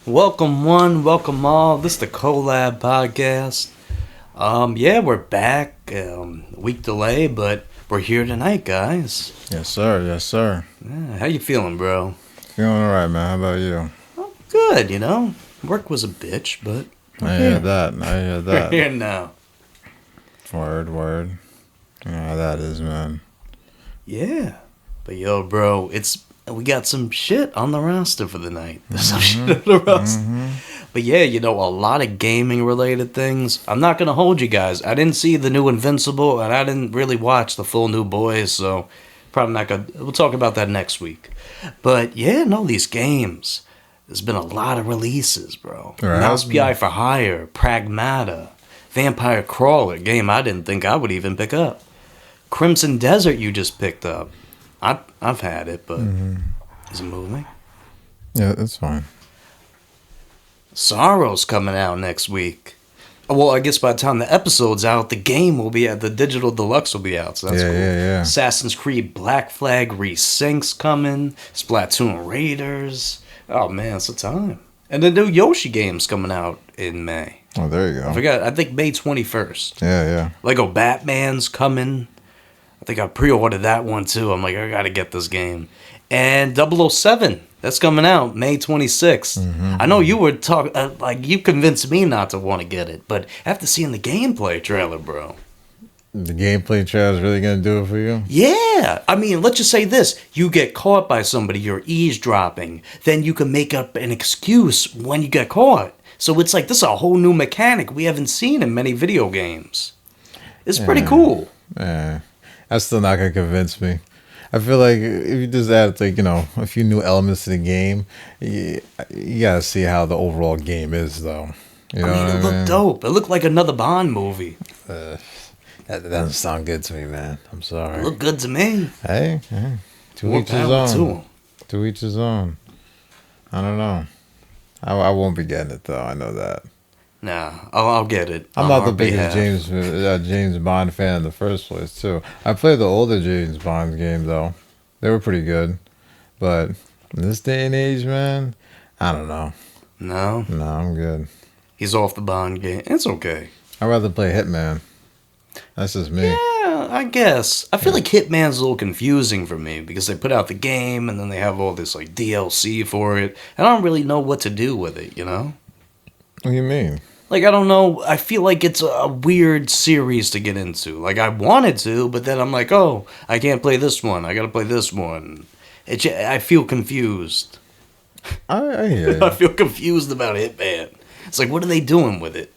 Welcome one, welcome all. This is the Collab podcast. Yeah, we're back. Week delay, but we're here tonight, guys. Yes, sir. Yes, sir. Yeah, how you feeling, bro? Feeling all right, man. How about you? Good, you know. Work was a bitch, but I hear that. I hear we're that. here now. Word, word. You know how that is, man. Yeah, but yo, bro, we got some shit on the roster for the night. There's some shit on the roster. But yeah, you know, a lot of gaming related things. I'm not gonna hold you guys. I didn't see the new Invincible, and I didn't really watch the full New Boys, so probably not gonna. We'll talk about that next week. But yeah, no, these games. There's been a lot of releases, bro. There Now has SPI been. for Hire, Pragmata, Vampire Crawler, game I didn't think I would even pick up. Crimson Desert you just picked up. I've had it, but is it moving? Yeah, that's fine. Sorrow's coming out next week. Well, I guess by the time the episode's out, the game will be out. The digital deluxe will be out, so that's Yeah, cool. yeah. Assassin's Creed Black Flag Resync's coming. Splatoon Raiders. Oh man, it's a time. And the new Yoshi game's coming out in May. Oh, there you I go. forgot. I think May 21st. Yeah. Lego Batman's coming. I think I pre-ordered that one too. I'm like, I gotta get this game. And 007, that's coming out May 26th. I know you were talking, like, you convinced me not to want to get it, but after seeing the gameplay trailer, bro. The gameplay trailer is really gonna do it for you. Yeah, I mean, let's just say this. You get caught by somebody, you're eavesdropping, then you can make up an excuse when you get caught. So it's like, this is a whole new mechanic we haven't seen in many video games. It's pretty Yeah. cool. Yeah, that's still not gonna convince me. I feel like if you just add like a few new elements to the game, you gotta see how the overall game is, though. You know I mean, what it I looked mean? dope. It looked like another Bond movie. That doesn't sound good to me, man. I'm It sorry. looked good to me. Hey, to More each his power to own. 'em. To each his own. I don't know. I won't be getting it though. I know that. Nah, I'll get it. I'm on not the our biggest behalf. James Bond fan in the first place, too. I played the older James Bond games though. They were pretty good, but in this day and age, man, I don't know. No, No, I'm good. he's off the Bond game. It's okay. I'd rather play Hitman. That's just me. Yeah, I guess. I feel like Hitman's a little confusing for me because they put out the game and then they have all this like DLC for it. I don't really know what to do with it, you know? What do you mean? Like, I don't know. I feel like it's a weird series to get into. Like, I wanted to, but then I'm like, oh, I can't play this one. I gotta play this one. I feel confused. I hear I you. feel confused about Hitman. It's like, what are they doing with it?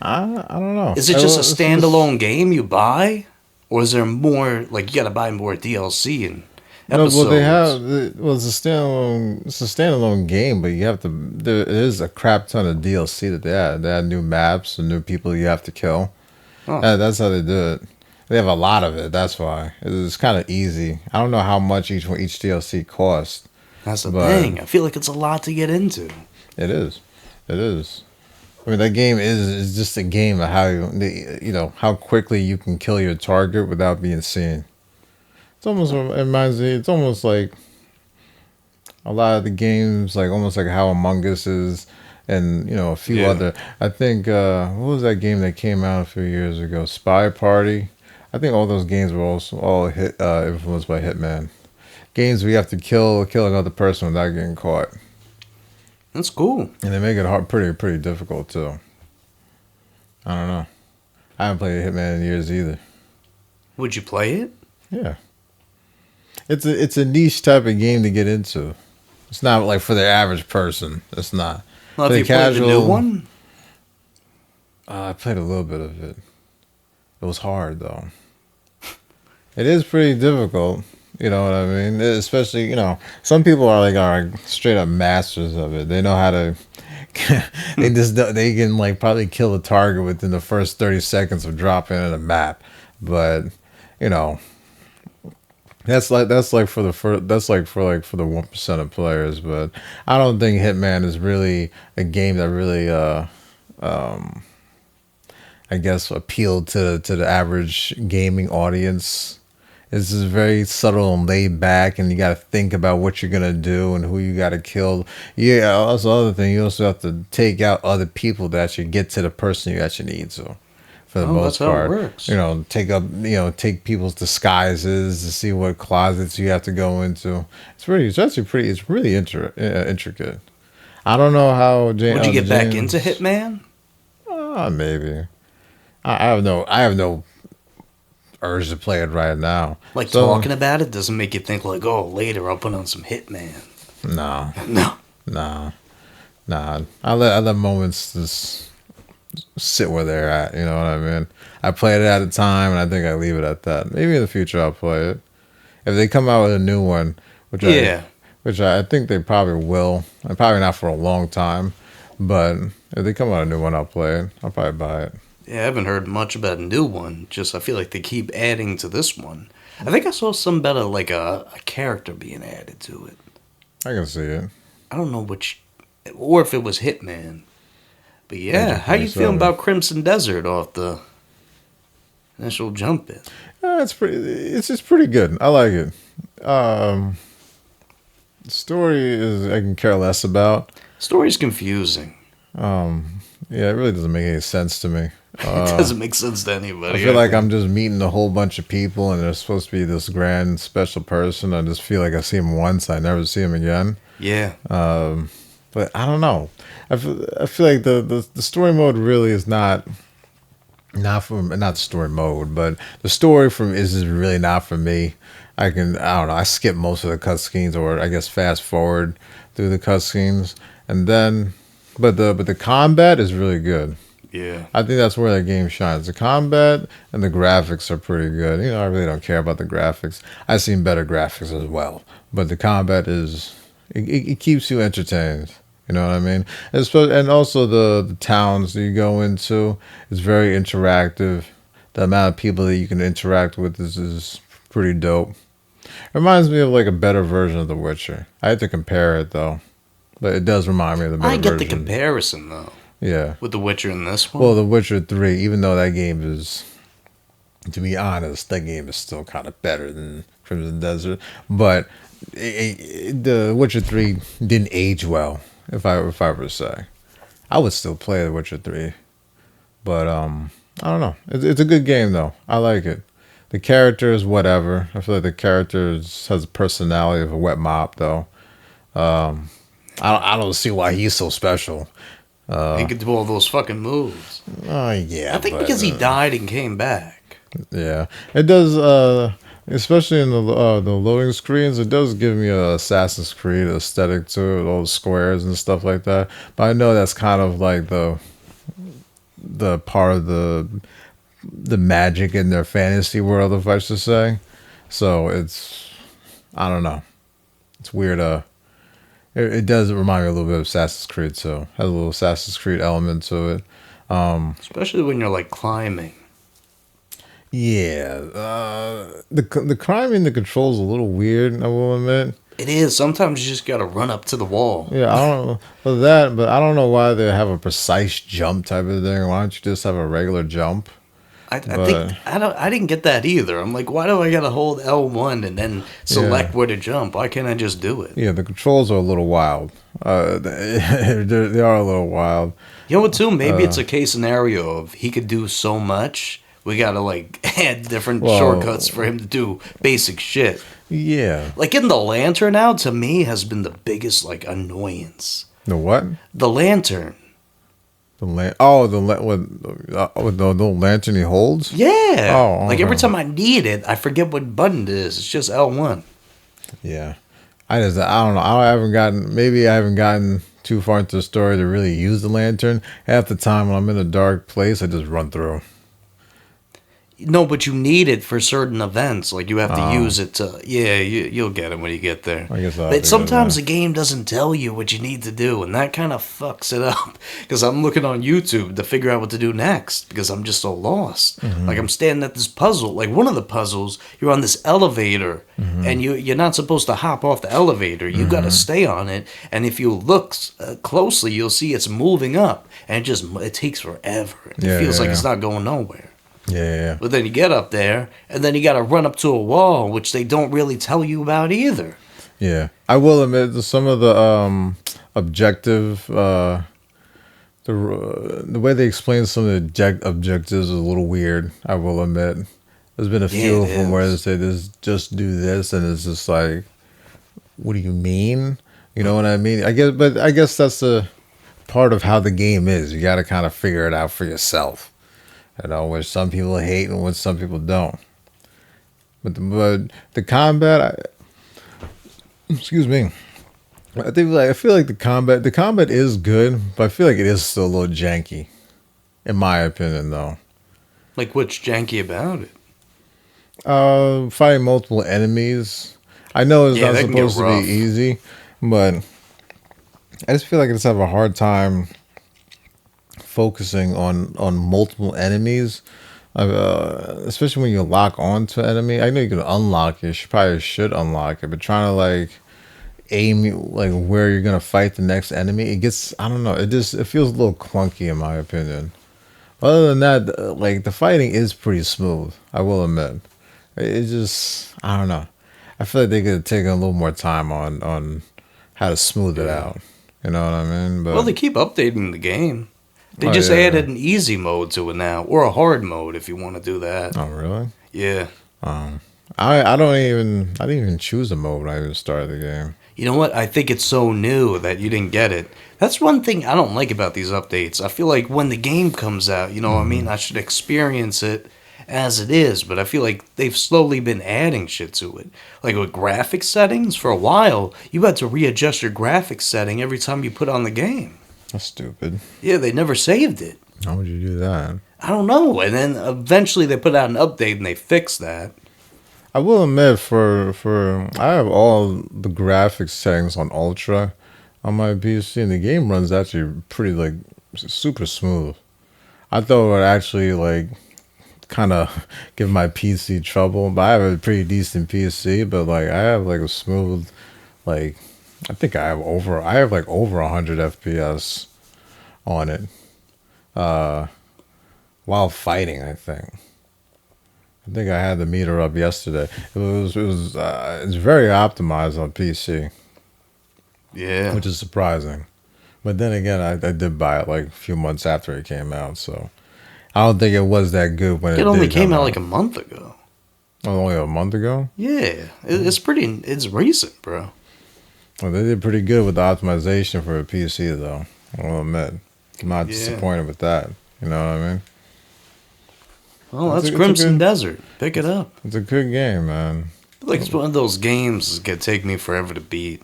I don't know. Is it just a It's standalone game you buy? Or is there more, like, you gotta buy more DLC and No, episodes? well, they have. Well, it's a standalone. It's a standalone game, but you have to. There is a crap ton of DLC that they add. They add new maps and new people you have to kill. Oh. That's how they do it. They have a lot of it. That's why it's kind of easy. I don't know how much each DLC costs. That's the But- thing. I feel like it's a lot to get into. It is. It is. I mean, that game is just a game of how how quickly you can kill your target without being seen. It's almost it reminds me. It's almost like a lot of the games, like almost like how Among Us is, and a few Yeah. other. I think what was that game that came out a few years ago? Spy Party. I think all those games were also all influenced by Hitman. Games where you have to kill another person without getting caught, That's cool. and they make it hard, pretty difficult too. I don't know. I haven't played Hitman in years either. Would you play it? Yeah. It's a niche type of game to get into. It's not like for the average person. It's not. Well, For if you played the new one? I played a little bit of it. It was hard though. It is pretty difficult. You know what I mean? Especially, some people are straight up masters of it. They know how to. They can like probably kill a target within the first 30 seconds of dropping in a map, but you know. That's like for the 1% of players, but I don't think Hitman is really a game that really I guess appealed to the average gaming audience. It's just very subtle and laid back, and you got to think about what you're gonna do and who you got to kill. Yeah, also other thing, you also have to take out other people to actually get to the person you actually need to. For the Oh, that's most how it part, works. take people's disguises to see what closets you have to go into. It's actually pretty. It's really intricate. I don't know how Would you get back into James. Hitman? Maybe. I have no urge to play it right now. Like So talking about it doesn't make you think like, oh, later I'll put on some Hitman. no, No. nah, nah. I let moments just sit where they're at. You know what I mean? I played it at a time, and I think I leave it at that. Maybe in the future I'll play it if they come out with a new one, which I Yeah. which I think they probably will. And probably not for a long time, but if they come out with a new one, I'll play it. I'll probably buy it. Yeah, I haven't heard much about a new one. Just I feel like they keep adding to this one. I think I saw some better like a character being added to it. I can see it. I don't know which, or if it was Hitman. But yeah, Agent how you feeling 47. about Crimson Desert off the initial jump in? It's pretty. It's just pretty good. I like it. Um, Story is I can care less about. Story's confusing. Yeah, it really doesn't make any sense to me. It doesn't make sense to anybody. I feel like I'm just meeting a whole bunch of people, and there's supposed to be this grand special person. I just feel like I see him once, I never see him again. Yeah. But I don't know. I feel like the story mode really is not story mode, but the story from is really not for me. I don't know. I skip most of the cutscenes, or I guess fast forward through the cutscenes, and then, but the combat is really good. Yeah. I think that's where the game shines. The combat and the graphics are pretty good. I really don't care about the graphics. I've seen better graphics as well, but the combat it keeps you entertained. You know what I mean? And also the towns that you go into is very interactive. The amount of people that you can interact with is pretty dope. Reminds me of like a better version of The Witcher. I have to compare it though, but it does remind me of the better I get version. the comparison though Yeah. with The Witcher in this one. Well, The Witcher 3, even though that game is, to be honest, that game is still kind of better than Crimson Desert, but The Witcher 3 didn't age well. If I were to say, I would still play The Witcher 3, but I don't know. It's a good game though. I like it. The characters, whatever. I feel like the characters has a personality of a wet mop though. I don't see why he's so special. He could do all those fucking moves. Oh yeah, I think but, because he died and came back. yeah, it does. Especially in the loading screens, it does give me a Assassin's Creed aesthetic to it, all the squares and stuff like that. But I know that's kind of like the part of the magic in their fantasy world, if I should say. So I don't know. It's weird. It does remind me a little bit of Assassin's Creed, so it has a little Assassin's Creed element to it. Especially when you're like climbing. Yeah, the crime in the controls a little weird, I will admit. It is. Sometimes you just gotta run up to the wall. Yeah, I don't know for that, but I don't know why they have a precise jump type of thing. Why don't you just have a regular jump? I think I didn't get that either. I'm like, why do I gotta hold L1 and then select where to jump? Why can't I just do it? Yeah, the controls are a little wild. They are a little wild. You know what, too? Maybe it's a case scenario of he could do so much. We gotta like add different shortcuts for him to do basic shit. Yeah. Like in the lantern now, to me, has been the biggest like annoyance. The what? The lantern. With the little lantern he holds. Yeah. Oh, like every okay. time I need it, I forget what button it is. It's just L1. Yeah. I don't know. I haven't gotten too far into the story to really use the lantern. Half the time when I'm in a dark place, I just run through. No, but you need it for certain events. Like you have to use it to. Yeah, you'll get it when you get there. I guess I'll have But to sometimes go the game doesn't tell you what you need to do, and that kind of fucks it up. Because I'm looking on YouTube to figure out what to do next because I'm just so lost. Like I'm standing at this puzzle. Like one of the puzzles, you're on this elevator, and you're not supposed to hop off the elevator. You got to stay on it, and if you look closely, you'll see it's moving up, and it takes forever. It feels like it's not going nowhere. Yeah. But then you get up there, and then you got to run up to a wall, which they don't really tell you about either. Yeah. I will admit that some of the objective the way they explain some of the objectives is a little weird. I will admit. There's been a Yeah, few it of them where they is. say this, just do this, and it's just like, what do you mean? You know what I mean? I guess that's a part of how the game is. You got to kind of figure it out for yourself. You know, which some people hate and which some people don't. But the combat, excuse me. I feel like the combat is good, but I feel like it is still a little janky, in my opinion, though. Like, what's janky about it? Fighting multiple enemies. I know it's Yeah, not that can get supposed to be rough. easy, but I just feel like I just have a hard time focusing on multiple enemies, especially when you lock onto an enemy. I know you can unlock it. You probably should unlock it, but trying to like aim like where you're gonna fight the next enemy, it gets, I don't know. It feels a little clunky in my opinion. Other than that, like the fighting is pretty smooth. I will admit. It just, I don't know. I feel like they could have taken a little more time on how to smooth it Yeah. out. You know what I mean? Well, But they keep updating the game. They oh just yeah. added an easy mode to it now, or a hard mode if you want to do that. Oh really? Yeah. Um, I didn't even choose a mode when I even started the game. You know what? I think it's so new that you didn't get it. That's one thing I don't like about these updates. I feel like when the game comes out, you know what I Hmm. mean? I should experience it as it is, but I feel like they've slowly been adding shit to it. Like with graphics settings, for a while, you had to readjust your graphics setting every time you put on the game. That's stupid. Yeah, they never saved it. How would you do that? I don't know. And then eventually they put out an update and they fixed that. I will admit, for I have all the graphics settings on ultra on my PC, and the game runs actually pretty like super smooth. I thought it would actually like kind of give my PC trouble, but I have a pretty decent PC. But like I have like a smooth, like I think I have like over 100 FPS on it while fighting. I think I had the meter up yesterday. It's very optimized on PC, Yeah. which is surprising. But then again, I did buy it like a few months after it came out, so I don't think it was that good when It it only did came come out out. like a month ago. Oh, only a month ago. Yeah. It's recent, bro. Well, they did pretty good with the optimization for a PC, though. I'll admit, I'm not Yeah. disappointed with that. You know what I mean? Well, that's It's a Crimson good, Desert. Pick it up. it's a good game, man. Like it's one of those games that's gonna take me forever to beat.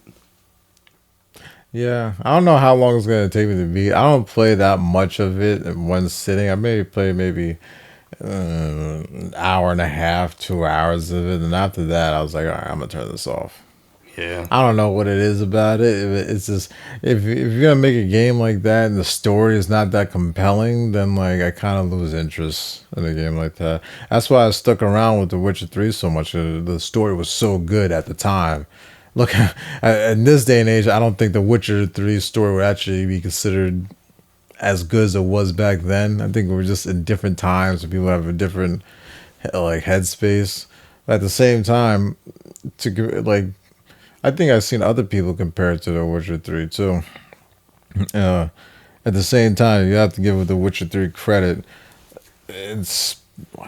Yeah, I don't know how long it's gonna take me to beat. I don't play that much of it in one sitting. I maybe play an hour and a half, 2 hours of it, and after that, I was like, all right, I'm gonna turn this off. Yeah. I don't know what it is about it. It's just if you're gonna make a game like that and the story is not that compelling, then like I kind of lose interest in a game like that. That's why I stuck around with The Witcher 3 so much. The story was so good at the time. Look, in this day and age, I don't think The Witcher 3 story would actually be considered as good as it was back then. I think we're just in different times and people have a different like headspace. But at the same time, like I think I've seen other people compare it to The Witcher 3 too. Uh, at the same time, you have to give The Witcher 3 credit. It's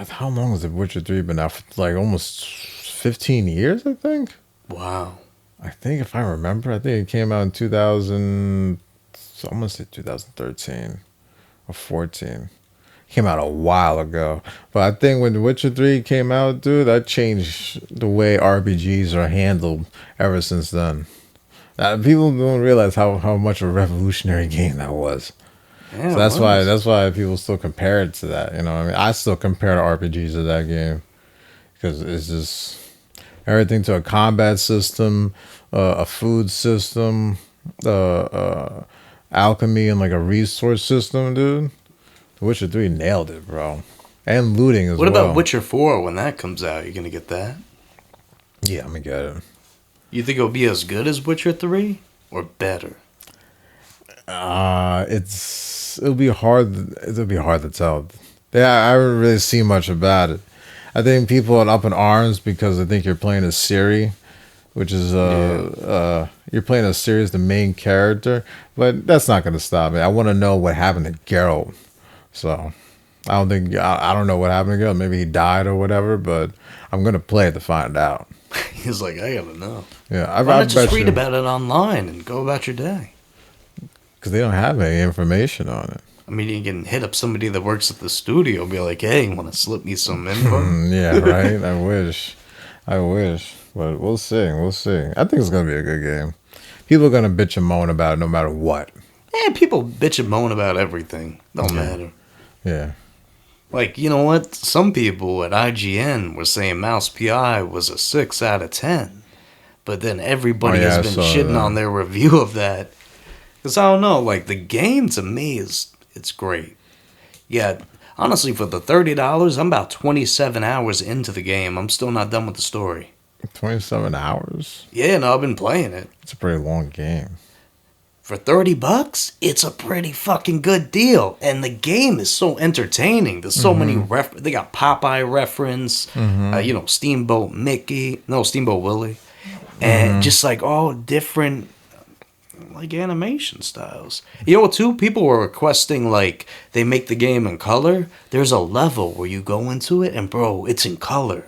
how long has The Witcher 3 been out? For like almost 15 years, I think. Wow. I think if I remember, I think it came out in 2000. So I'm gonna say 2013 or 14. Came out a while ago, but I think when The Witcher 3 came out, dude, that changed the way RPGs are handled ever since then. People don't realize how much of a revolutionary game that was. Yeah, So it was. that's why people still compare it to that. You know, what I mean, I still compare RPGs to that game because it's just everything to a combat system, a food system, alchemy, and like a resource system, dude. The Witcher 3 nailed it, bro. And looting as What about well. Witcher 4 when that comes out? You gonna get that? Yeah, I'm gonna get it. You think it'll be as good as Witcher 3? Or better? It'll be hard to tell. Yeah, I haven't really seen much about it. I think people are up in arms because I think you're playing as Siri, which is Yeah. you're playing as Siri as the main character, but that's not going to stop me. I want to know what happened to Geralt. So I don't know what happened to Geralt. Maybe he died or whatever, but I'm going to play it to find out. He's like, I gotta know. Yeah, Why I not just bet read you about it online and go about your day? because they don't have any information on it. I mean, you can hit up somebody that works at the studio, be like, hey, you want to slip me some info? Yeah, right. I wish, but we'll see. We'll see. I think it's gonna be a good game. People are gonna bitch and moan about it no matter what. Yeah, people bitch and moan about everything. Don't Yeah. matter. Yeah. Like, you know what? Some people at IGN were saying Mouse PI was a 6 out of 10. But then everybody Oh, yeah, I has been saw shitting that. on their review of that. Because I don't know, like, the game to me it's great. Yeah, honestly, for the $30, I'm about 27 hours into the game. I'm still not done with the story. 27 hours. Yeah, no, I've been playing it. It's a pretty long game. For $30, it's a pretty fucking good deal. And the game is so entertaining. There's so many they got Popeye reference, Steamboat Mickey, no, Steamboat Willie. And just like all different like animation styles. You know what too? People were requesting like they make the game in color. There's a level where you go into it and bro, it's in color.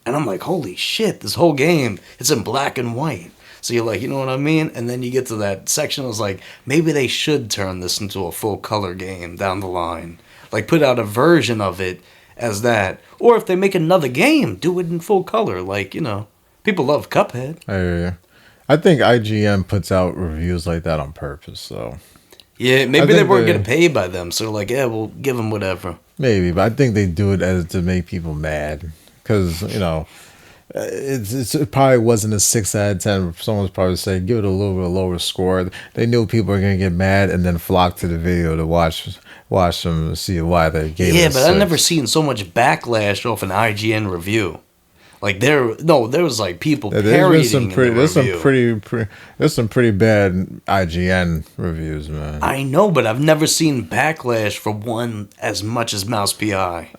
And I'm like, holy shit, this whole game, it's in black and white. So you're like, you know what I mean? And then you get to that section, I was like, maybe they should turn this into a full color game down the line. Like put out a version of it as that. Or if they make another game, do it in full color. Like, people love Cuphead. I hear you. I think IGN puts out reviews like that on purpose. So Yeah, maybe they weren't getting paid by them, so they're like, yeah, we'll give them whatever. maybe, but I think they do it as to make people mad because it probably wasn't a 6 out of 10. Someone's probably saying give it a little bit lower score. They knew people were gonna get mad and then flock to the video to watch them and see why they gave it. Yeah, a but 6. I've never seen so much backlash off an IGN review. Like there was like people parodying There's some pretty bad IGN reviews, man. I know, but I've never seen backlash for one as much as Mouse PI.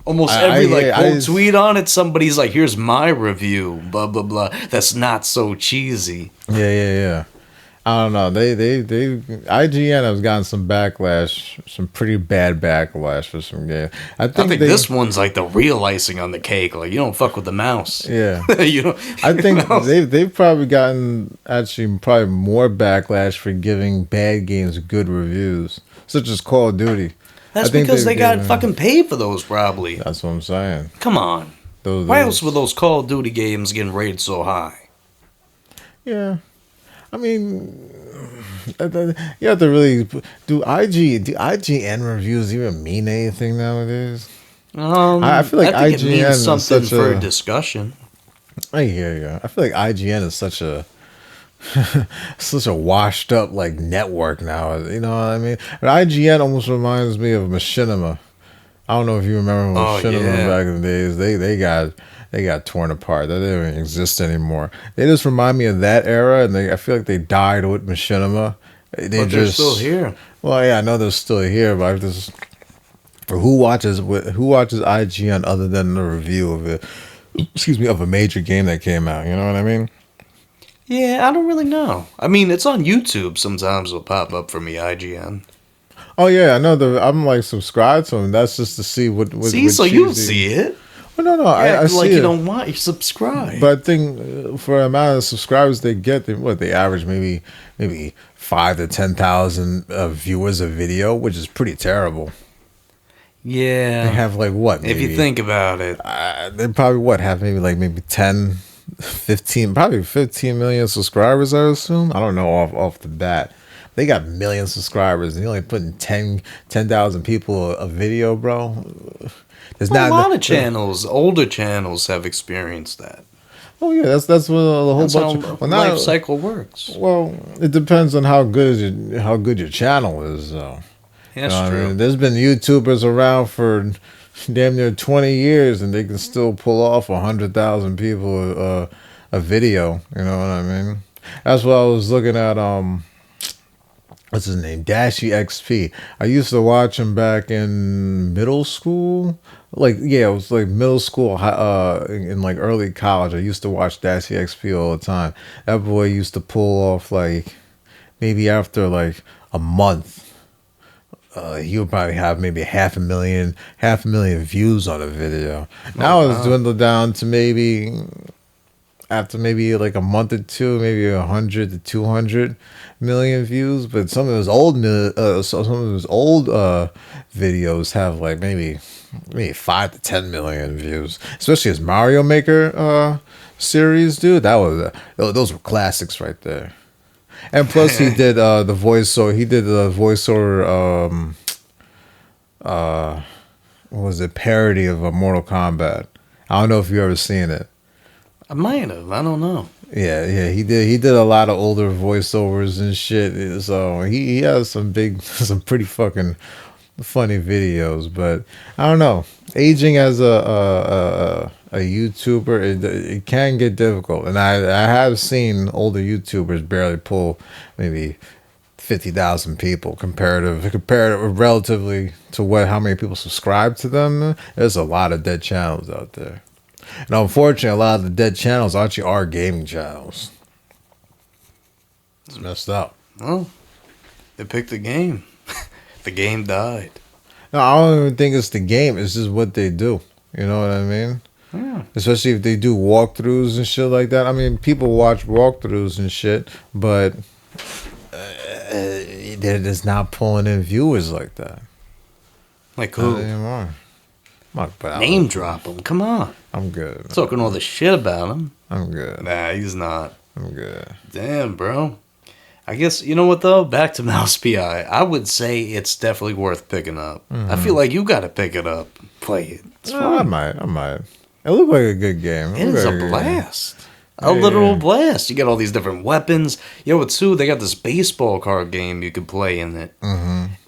Almost every quote tweet on it, somebody's like, "Here's my review," blah blah blah. That's not so cheesy. Yeah. I don't know. They IGN has gotten some backlash, some pretty bad backlash for some games. I think this one's like the real icing on the cake. Like you don't fuck with the mouse. Yeah, I think they've probably gotten actually probably more backlash for giving bad games good reviews, such as Call of Duty. That's because they got fucking paid for those, probably. That's what I'm saying. Come on. Why else were those Call of Duty games getting rated so high? Yeah. I mean, you have to really do IGN reviews even mean anything nowadays? I feel like IGN it means something is such for a discussion. I hear you. I feel like IGN is such a such a washed up like network now. You know what I mean? But IGN almost reminds me of Machinima. I don't know if you remember Machinima back in the days. They got torn apart. They don't even exist anymore. They just remind me of that era, and I feel like they died with Machinima. They're still here. Well, yeah, I know they're still here, but who watches IGN other than the review of it? Excuse me, of a major game that came out. You know what I mean? Yeah, I don't really know. I mean, it's on YouTube. Sometimes it'll pop up for me, IGN. Oh yeah, I know. I'm like subscribed to them. That's just to see what. See, so you see it. Well, no, I see like it. You don't want you subscribe. But I think for the amount of subscribers they get, they average maybe 5,000 to 10,000 viewers a video, which is pretty terrible. Yeah, they have like what? If you think about it, they probably have maybe 10, 15, probably 15 million subscribers. I assume. I don't know off the bat. They got million subscribers, and you're only putting 10,000 people a video, bro. There's a lot of channels, older channels, have experienced that. Oh yeah, that's what the whole bunch of life cycle works. Well, it depends on how good your channel is, though. That's true. I mean, there's been YouTubers around for damn near 20 years, and they can still pull off 100,000 people a video. You know what I mean? That's what I was looking at. what's his name? Dashy XP. I used to watch him back in middle school. Like, yeah, it was like middle school, in like early college. I used to watch Dashy XP all the time. That boy used to pull off like maybe after like a month, he would probably have maybe half a million views on a video. Oh Now it's wow. dwindled down to maybe after maybe like a month or two, maybe 100 to 200 million views. But some of his old videos have like maybe 5 to 10 million views. Especially his Mario Maker series, dude. Those were classics right there. And plus, he did the voiceover. He did the voiceover. What was it? Parody of Mortal Kombat. I don't know if you ever seen it. I might have. I don't know. Yeah, yeah, he did. He did a lot of older voiceovers and shit. So he has some pretty fucking funny videos. But I don't know. Aging as a YouTuber, it can get difficult. And I have seen older YouTubers barely pull maybe 50,000 people comparative relatively to how many people subscribe to them. There's a lot of dead channels out there. And unfortunately, a lot of the dead channels actually are gaming channels. It's messed up. Well, they picked the game. The game died. No, I don't even think it's the game. It's just what they do. You know what I mean? Yeah. Especially if they do walkthroughs and shit like that. I mean, people watch walkthroughs and shit, but they're just not pulling in viewers like that. Like Not who? anymore. Name drop him. Come on. I'm good. Talking all this shit about him. I'm good. Nah, he's not. I'm good. Damn, bro. I guess, you know what, though? Back to Mouse PI. I would say it's definitely worth picking up. I feel like you got to pick it up. Play it. It's fun. I might. It looked like a good game. It is a blast. A literal blast. You got all these different weapons. You know what, too? They got this baseball card game you could play in it.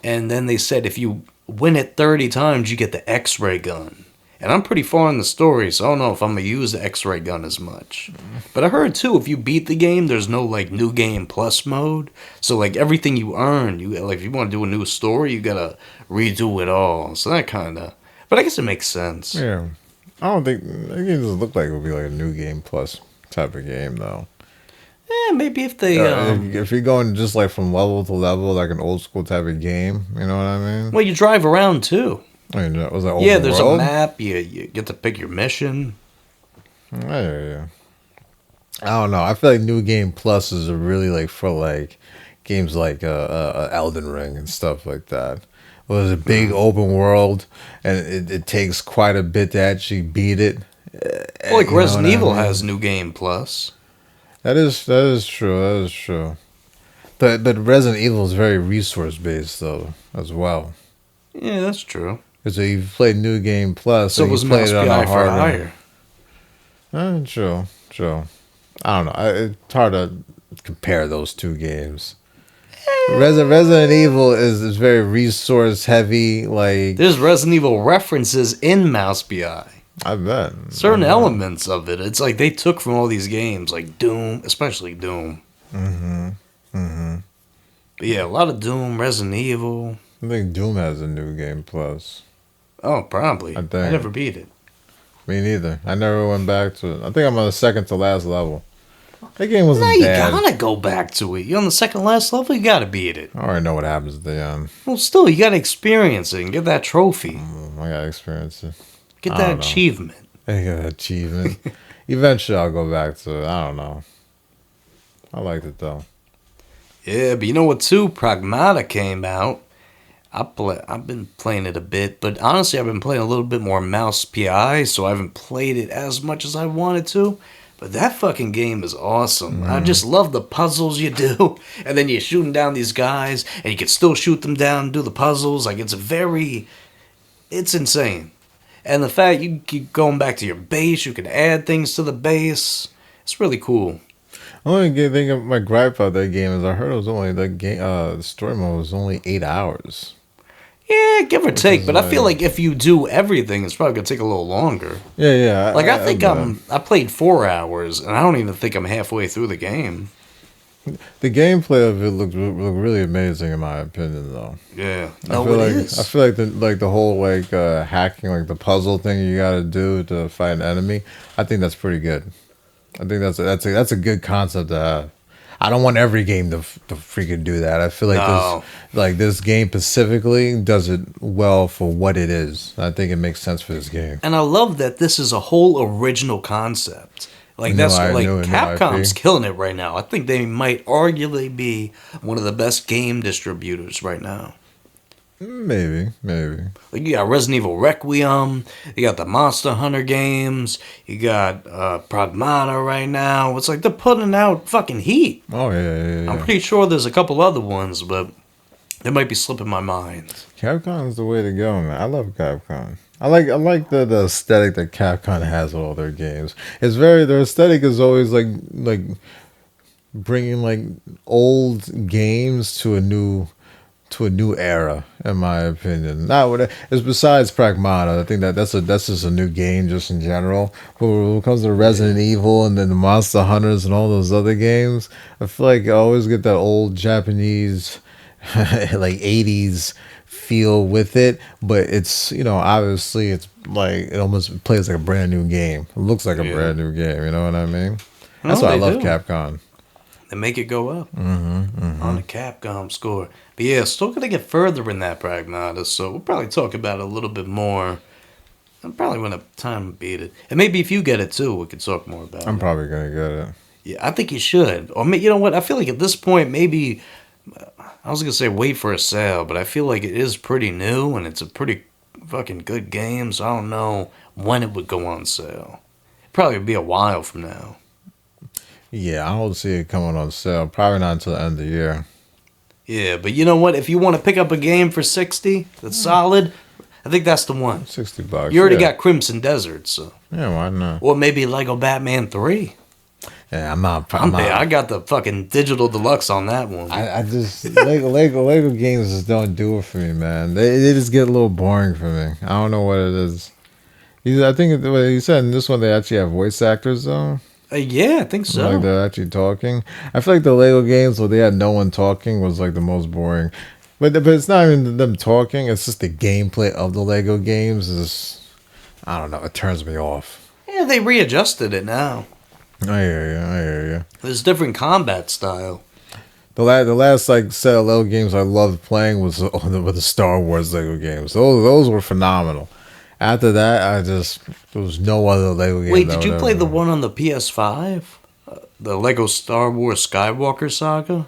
And then they said if you win it 30 times, you get the X-ray gun. And I'm pretty far in the story, so I don't know if I'm going to use the X-ray gun as much. But I heard, too, if you beat the game, there's no, like, new game plus mode. So, like, everything you earn, if you want to do a new story, you got to redo it all. So that kind of... But I guess it makes sense. Yeah. I don't think... That game doesn't look like it would be like a new game plus type of game, though. Yeah, maybe if they... if you're going just, like, from level to level, like an old school type of game, you know what I mean? Well, you drive around, too. I mean, was that Yeah, there's world? a map. You get to pick your mission. Yeah. I don't know. I feel like New Game Pluses are really like for like games like Elden Ring and stuff like that. Well, it's a big open world, and it takes quite a bit to actually beat it. Well, like You know Resident what I Evil mean? has New Game Plus. That is true. That is true. But Resident Evil is very resource based though as well. Yeah, that's true. Because if you played New Game Plus, So and was you played Mouse it on PI a for harder. higher. True. I don't know. It's hard to compare those two games. Resident Evil is very resource heavy. Like There's Resident Evil references in Mouse PI. I bet Certain elements of it. It's like they took from all these games, like Doom, especially Doom. But yeah, a lot of Doom, Resident Evil. I think Doom has a New Game Plus. Oh, probably. I I think. never beat it. Me neither. I never went back to it. I think I'm on the second to last level. That game wasn't Now you bad. gotta go back to it. You're on the second last level, you gotta beat it. I already know what happens at the end. Well, still, you gotta experience it and get that trophy. I gotta experience it. Get I that don't know. achievement. I got an achievement. Eventually, I'll go back to it. I don't know. I liked it though. Yeah, but you know what, too? Pragmata came out. I've been playing it a bit, but honestly, I've been playing a little bit more Mouse PI, so I haven't played it as much as I wanted to. But that fucking game is awesome. I just love the puzzles you do, and then you're shooting down these guys, and you can still shoot them down and do the puzzles. Like, it's insane. And the fact you keep going back to your base, you can add things to the base. It's really cool. Only thing of my gripe about that game is I heard it was only the story mode was only 8 hours. Yeah, give or take, is but I feel like- like if you do everything, it's probably gonna take a little longer. Yeah. Like I think bet. I played 4 hours, and I don't even think I'm halfway through the game. The gameplay of it looked really amazing in my opinion, though. Yeah. I No, feel it like I is. feel like the whole hacking, like the puzzle thing you got to do to fight an enemy. I think that's pretty good. I think that's a good concept to have. I don't want every game to freaking do that. I feel No. like this game specifically does it well for what it is. I think it makes sense for this game. And I love that this is a whole original concept. Like that's like New Capcom's IP. killing it right now. I think they might arguably be one of the best game distributors right now. Maybe. Like you got Resident Evil Requiem, you got the Monster Hunter games, you got Pragmata right now. It's like they're putting out fucking heat. Oh I'm yeah. pretty sure there's a couple other ones, but they might be slipping my mind. Capcom is the way to go, man. I love Capcom. I like the aesthetic that Capcom has with all their games. It's very their aesthetic is always like bringing like old games to a new era, in my opinion. Not what it's besides Pragmata. I think that's just a new game just in general. But when it comes to Resident Evil and then the Monster Hunters and all those other games, I feel like I always get that old Japanese like 80s feel with it, but it's obviously it's like it almost plays like a brand new game. It looks like a Yeah. brand new game, you know what I mean? That's No, why I they love do. Capcom. They make it go up on the Capcom score. But yeah, still gonna get further in that Pragmata, so we'll probably talk about it a little bit more. I probably won't have time to beat it. And maybe if you get it too, we could talk more about I'm it. probably gonna get it. Yeah, I think you should. Or you know what? I feel like at this point, maybe I was gonna say wait for a sale, but I feel like it is pretty new and it's a pretty fucking good game. So I don't know when it would go on sale. Probably be a while from now. Yeah, I don't see it coming on sale. Probably not until the end of the year. Yeah, but you know what? If you want to pick up a game for 60, that's solid. I think that's the one. $60. You already Yeah. got Crimson Desert, so Yeah, why not? or maybe Lego Batman 3. Yeah, I'm not. I'm there. I got the fucking digital deluxe on that one. I just Lego games just don't do it for me, man. They just get a little boring for me. I don't know what it is. I think what you said in this one they actually have voice actors though. Yeah, I think so. Like they're actually talking. I feel like the Lego games where they had no one talking was like the most boring. But it's not even them talking. It's just the gameplay of the Lego games is I don't know. It turns me off. Yeah, they readjusted it now. I hear you. I hear you. There's different combat style. The last like set of Lego games I loved playing was with the Star Wars Lego games. Those were phenomenal. After that, there was no other Lego game. Wait, did you play the one on the PS5? The Lego Star Wars Skywalker Saga?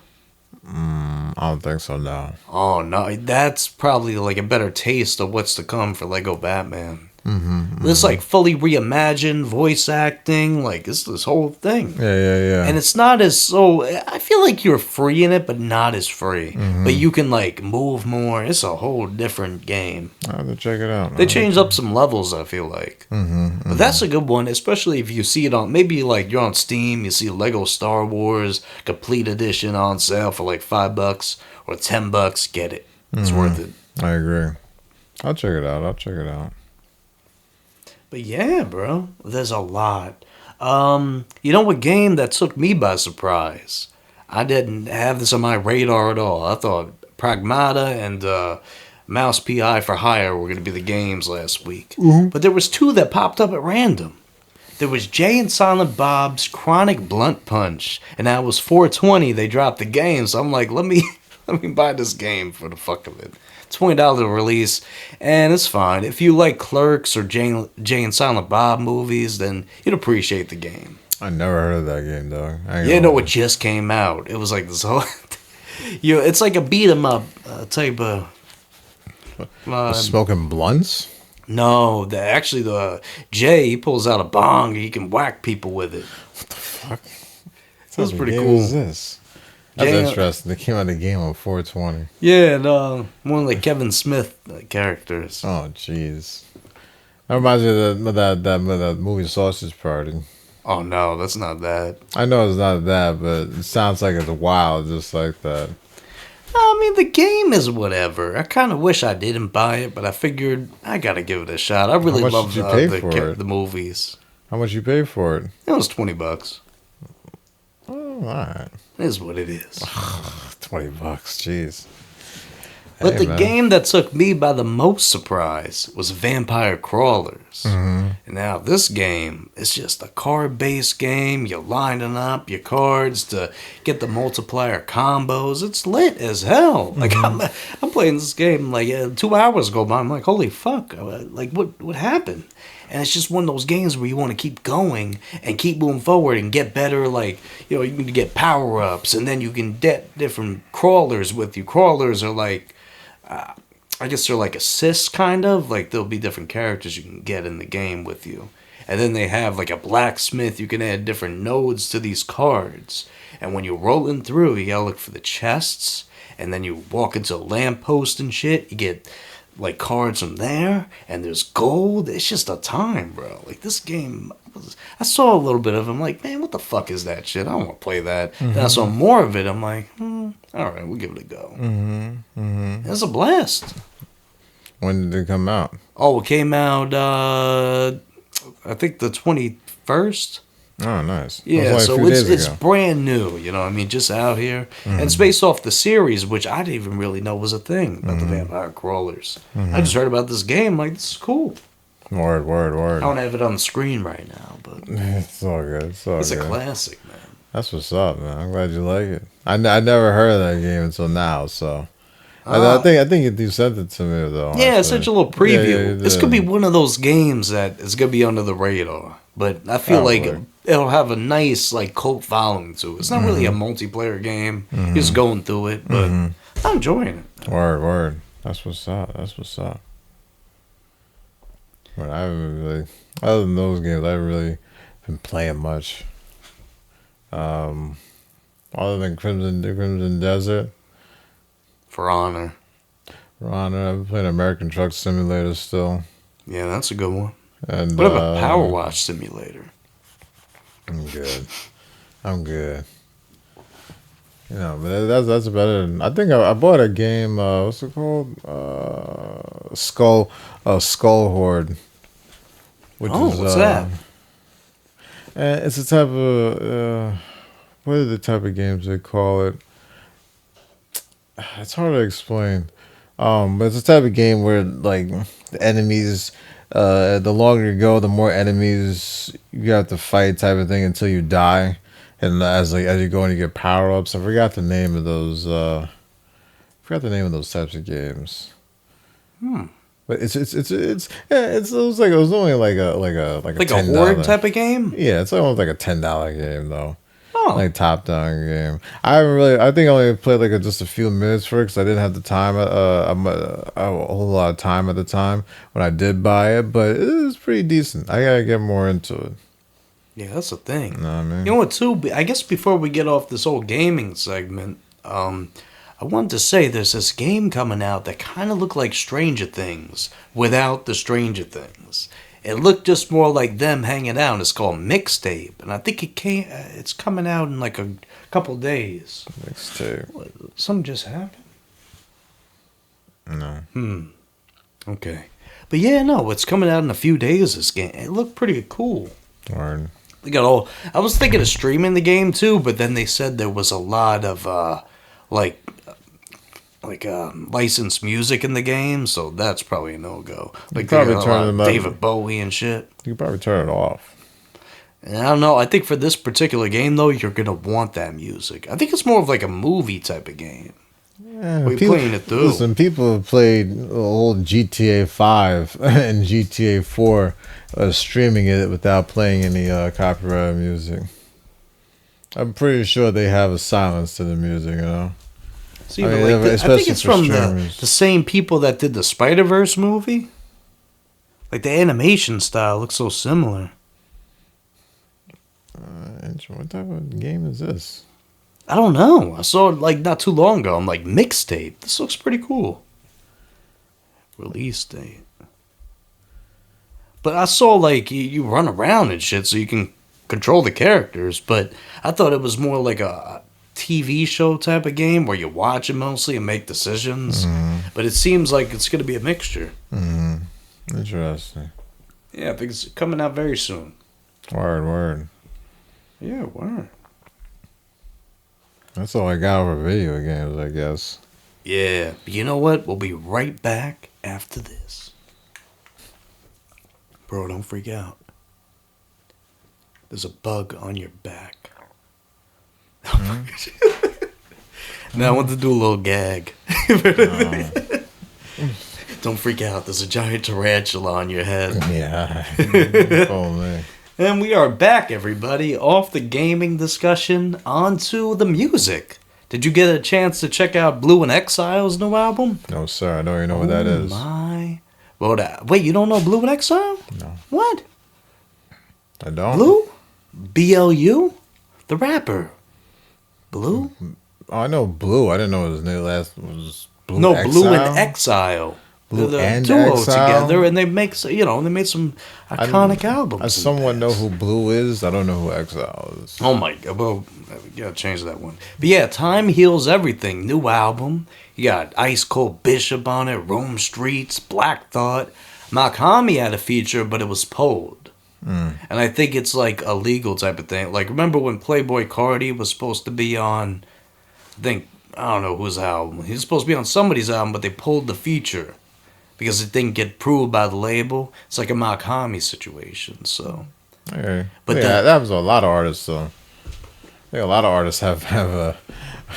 I don't think so. No. Oh no, that's probably like a better taste of what's to come for Lego Batman. This like fully reimagined voice acting, like it's this whole thing. Yeah. And it's not as so. I feel like you're free in it, but not as free. But you can like move more. It's a whole different game. I have to check it out. They changed up some levels. I feel like, but that's a good one, especially if you see it on maybe like you're on Steam. You see Lego Star Wars Complete Edition on sale for like $5 or $10. Get it. It's worth it. I agree. I'll check it out. But yeah, bro, there's a lot. You know what game that took me by surprise? I didn't have this on my radar at all. I thought Pragmata and Mouse PI for Hire were going to be the games last week. But there was two that popped up at random. There was Jay and Silent Bob's Chronic Blunt Punch, and that was 420. They dropped the game, so I'm like, let me buy this game for the fuck of it. $20 release, and it's fine. If you like Clerks or Jay and Silent Bob movies, then you'd appreciate the game. I never heard of that game, dog. You know, it just came out. It was like this whole, it's like a beat 'em up type of. Smoking blunts. No, the Jay he pulls out a bong and he can whack people with it. What the fuck? That's pretty game cool. Is this? That's Jay, interesting. They came out of the game on 420. Yeah, and, one of the Kevin Smith characters. Oh, jeez. That reminds me of that movie Sausage Party. Oh no, that's not that. I know it's not that, but it sounds like it's wild, just like that. I mean, the game is whatever. I kind of wish I didn't buy it, but I figured I gotta give it a shot. I really much love did you pay for it? the movies. How much you pay for it? It was $20. Oh, all right. It is what it is. $20, jeez. But Hey, the man. game that took me by the most surprise was Vampire Crawlers. Mm-hmm. And now this game is just a card-based game. You're lining up your cards to get the multiplier combos. It's lit as hell. Like I'm playing this game like 2 hours go by. I'm like, holy fuck! Like what happened? And it's just one of those games where you want to keep going and keep moving forward and get better. Like, you know, you can get power ups and then you can get different crawlers with you. Crawlers are like, I guess they're like assists, kind of. Like, there'll be different characters you can get in the game with you. And then they have like a blacksmith. You can add different nodes to these cards. And when you're rolling through, you gotta look for the chests. And then you walk into a lamppost and shit. You get like cards from there, and there's gold. It's just a time, bro. Like this game, I saw a little bit of it. I'm like, man, what the fuck is that shit? I don't want to play that. Then I saw more of it. I'm like, all right, we'll give it a go. It's a blast. When did it come out? Oh, it came out, I think the 21st. Oh, nice. Yeah, It was so like a few days it's ago. brand new, you know what I mean, just out here. And it's based off the series, which I didn't even really know was a thing, about the Vampire Crawlers. I just heard about this game, like, this is cool. Word. I don't have it on the screen right now, but It's all good. It's all it's good. a classic, man. That's what's up, man. I'm glad you like it. I never heard of that game until now, so I Ah. think you sent it to me though. Yeah, actually. it's such a little Yeah, preview. you This could be did. one of those games that is going to be under the radar, but I feel like Probably. it'll have a nice, like, cult following to it. It's not really a multiplayer game. You're just going through it, but I'm enjoying it. Word. That's what's up. But I haven't really, other than those games, I haven't really been playing much. Other than Crimson Desert, For Honor. Runner, I've been playing American Truck Simulator still. Yeah, that's a good one. And What about Power Wash Simulator? I'm good. You know, but that's better than, I think I bought a game. What's it called? Skull Horde. Which What's that? It's a type of what are the type of games they call it? It's hard to explain. But it's a type of game where like the enemies, the longer you go, the more enemies you have to fight, type of thing, until you die. And as you go and you get power ups. I forgot the name of those. Types of games. But it was only like a Like a $10. Horde type of game? Yeah, it's almost like a $10 game though. Oh. Like top down game. I think I only played like just a few minutes for it because I didn't have the time. A whole lot of time at the time when I did buy it, but it was pretty decent. I gotta get more into it. Yeah, that's the thing. You know what I mean? You know what, too? I guess before we get off this whole gaming segment, I wanted to say there's this game coming out that kind of looked like Stranger Things without the Stranger Things. It looked just more like them hanging out. It's called Mixtape, and I think it's coming out in like a couple days. Mixtape. Something just happened. No. Okay, but yeah, no, it's coming out in a few days. This game, it looked pretty cool. Word. They got all. I was thinking of streaming the game too, but then they said there was a lot of like licensed music in the game, so that's probably a no go. Like they probably got a turn lot them of up. David Bowie and shit. You could probably turn it off. And I don't know. I think for this particular game though, you're gonna want that music. I think it's more of like a movie type of game. Yeah, We're playing it through. Listen, people have played old GTA 5 and GTA 4 streaming it without playing any copyrighted music. I'm pretty sure they have a silence to the music, you know? See, I but mean, like I especially think it's for from streamers. the same people that did the Spider-Verse movie. Like the animation style looks so similar. What type of game is this? I don't know. I saw it like not too long ago. I'm like, Mixtape. This looks pretty cool. Release date. But I saw like you run around and shit so you can control the characters. But I thought it was more like a TV show type of game where you watch it mostly and make decisions. But it seems like it's going to be a mixture. Interesting. Yeah, because it's coming out very soon. Word. Yeah, word. That's all I got over video games, I guess. Yeah, but you know what? We'll be right back after this. Bro, don't freak out. There's a bug on your back. Now I want to do a little gag. Don't freak out. There's a giant tarantula on your head. Yeah. Oh, man. And we are back, everybody, off the gaming discussion onto the music. Did you get a chance to check out Blue and Exile's new album? No, sir. I don't even know what that is. My. Well, wait, you don't know Blue and Exile? No. What? I don't. Blue? BLU? The rapper. Blue? Oh, I know Blue. I didn't know his name last was Blue. No, Exile? Blue and Exile. Blue They're and the duo Exile? together, and they make they made some iconic albums. I somewhat know who Blue is. I don't know who Exile is. Oh my god! Well, you gotta change that one. But yeah, Time Heals Everything. New album. You got Ice Cold Bishop on it. Rome Streets. Black Thought. Makami had a feature, but it was pulled. And I think it's like a legal type of thing. Like, remember when Playboy Cardi was supposed to be on? I don't know whose album. He was supposed to be on somebody's album, but they pulled the feature because it didn't get approved by the label. It's like a Makami situation. So, Okay. But yeah, that was a lot of artists though. I think a lot of artists have a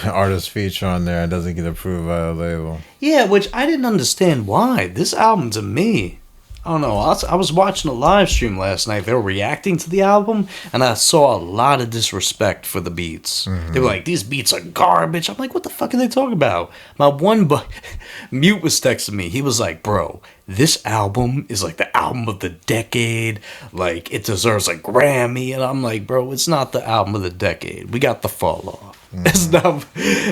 artist feature on there and doesn't get approved by the label. yeah, which I didn't understand why. This album to me, I don't know. I was watching a live stream last night. They were reacting to the album, and I saw a lot of disrespect for the beats. They were like, "These beats are garbage." I'm like, "What the fuck are they talking about?" My one mute was texting me. He was like, "Bro, this album is like the album of the decade. Like, it deserves a Grammy." And I'm like, "Bro, it's not the album of the decade. We got the fall off." It's not.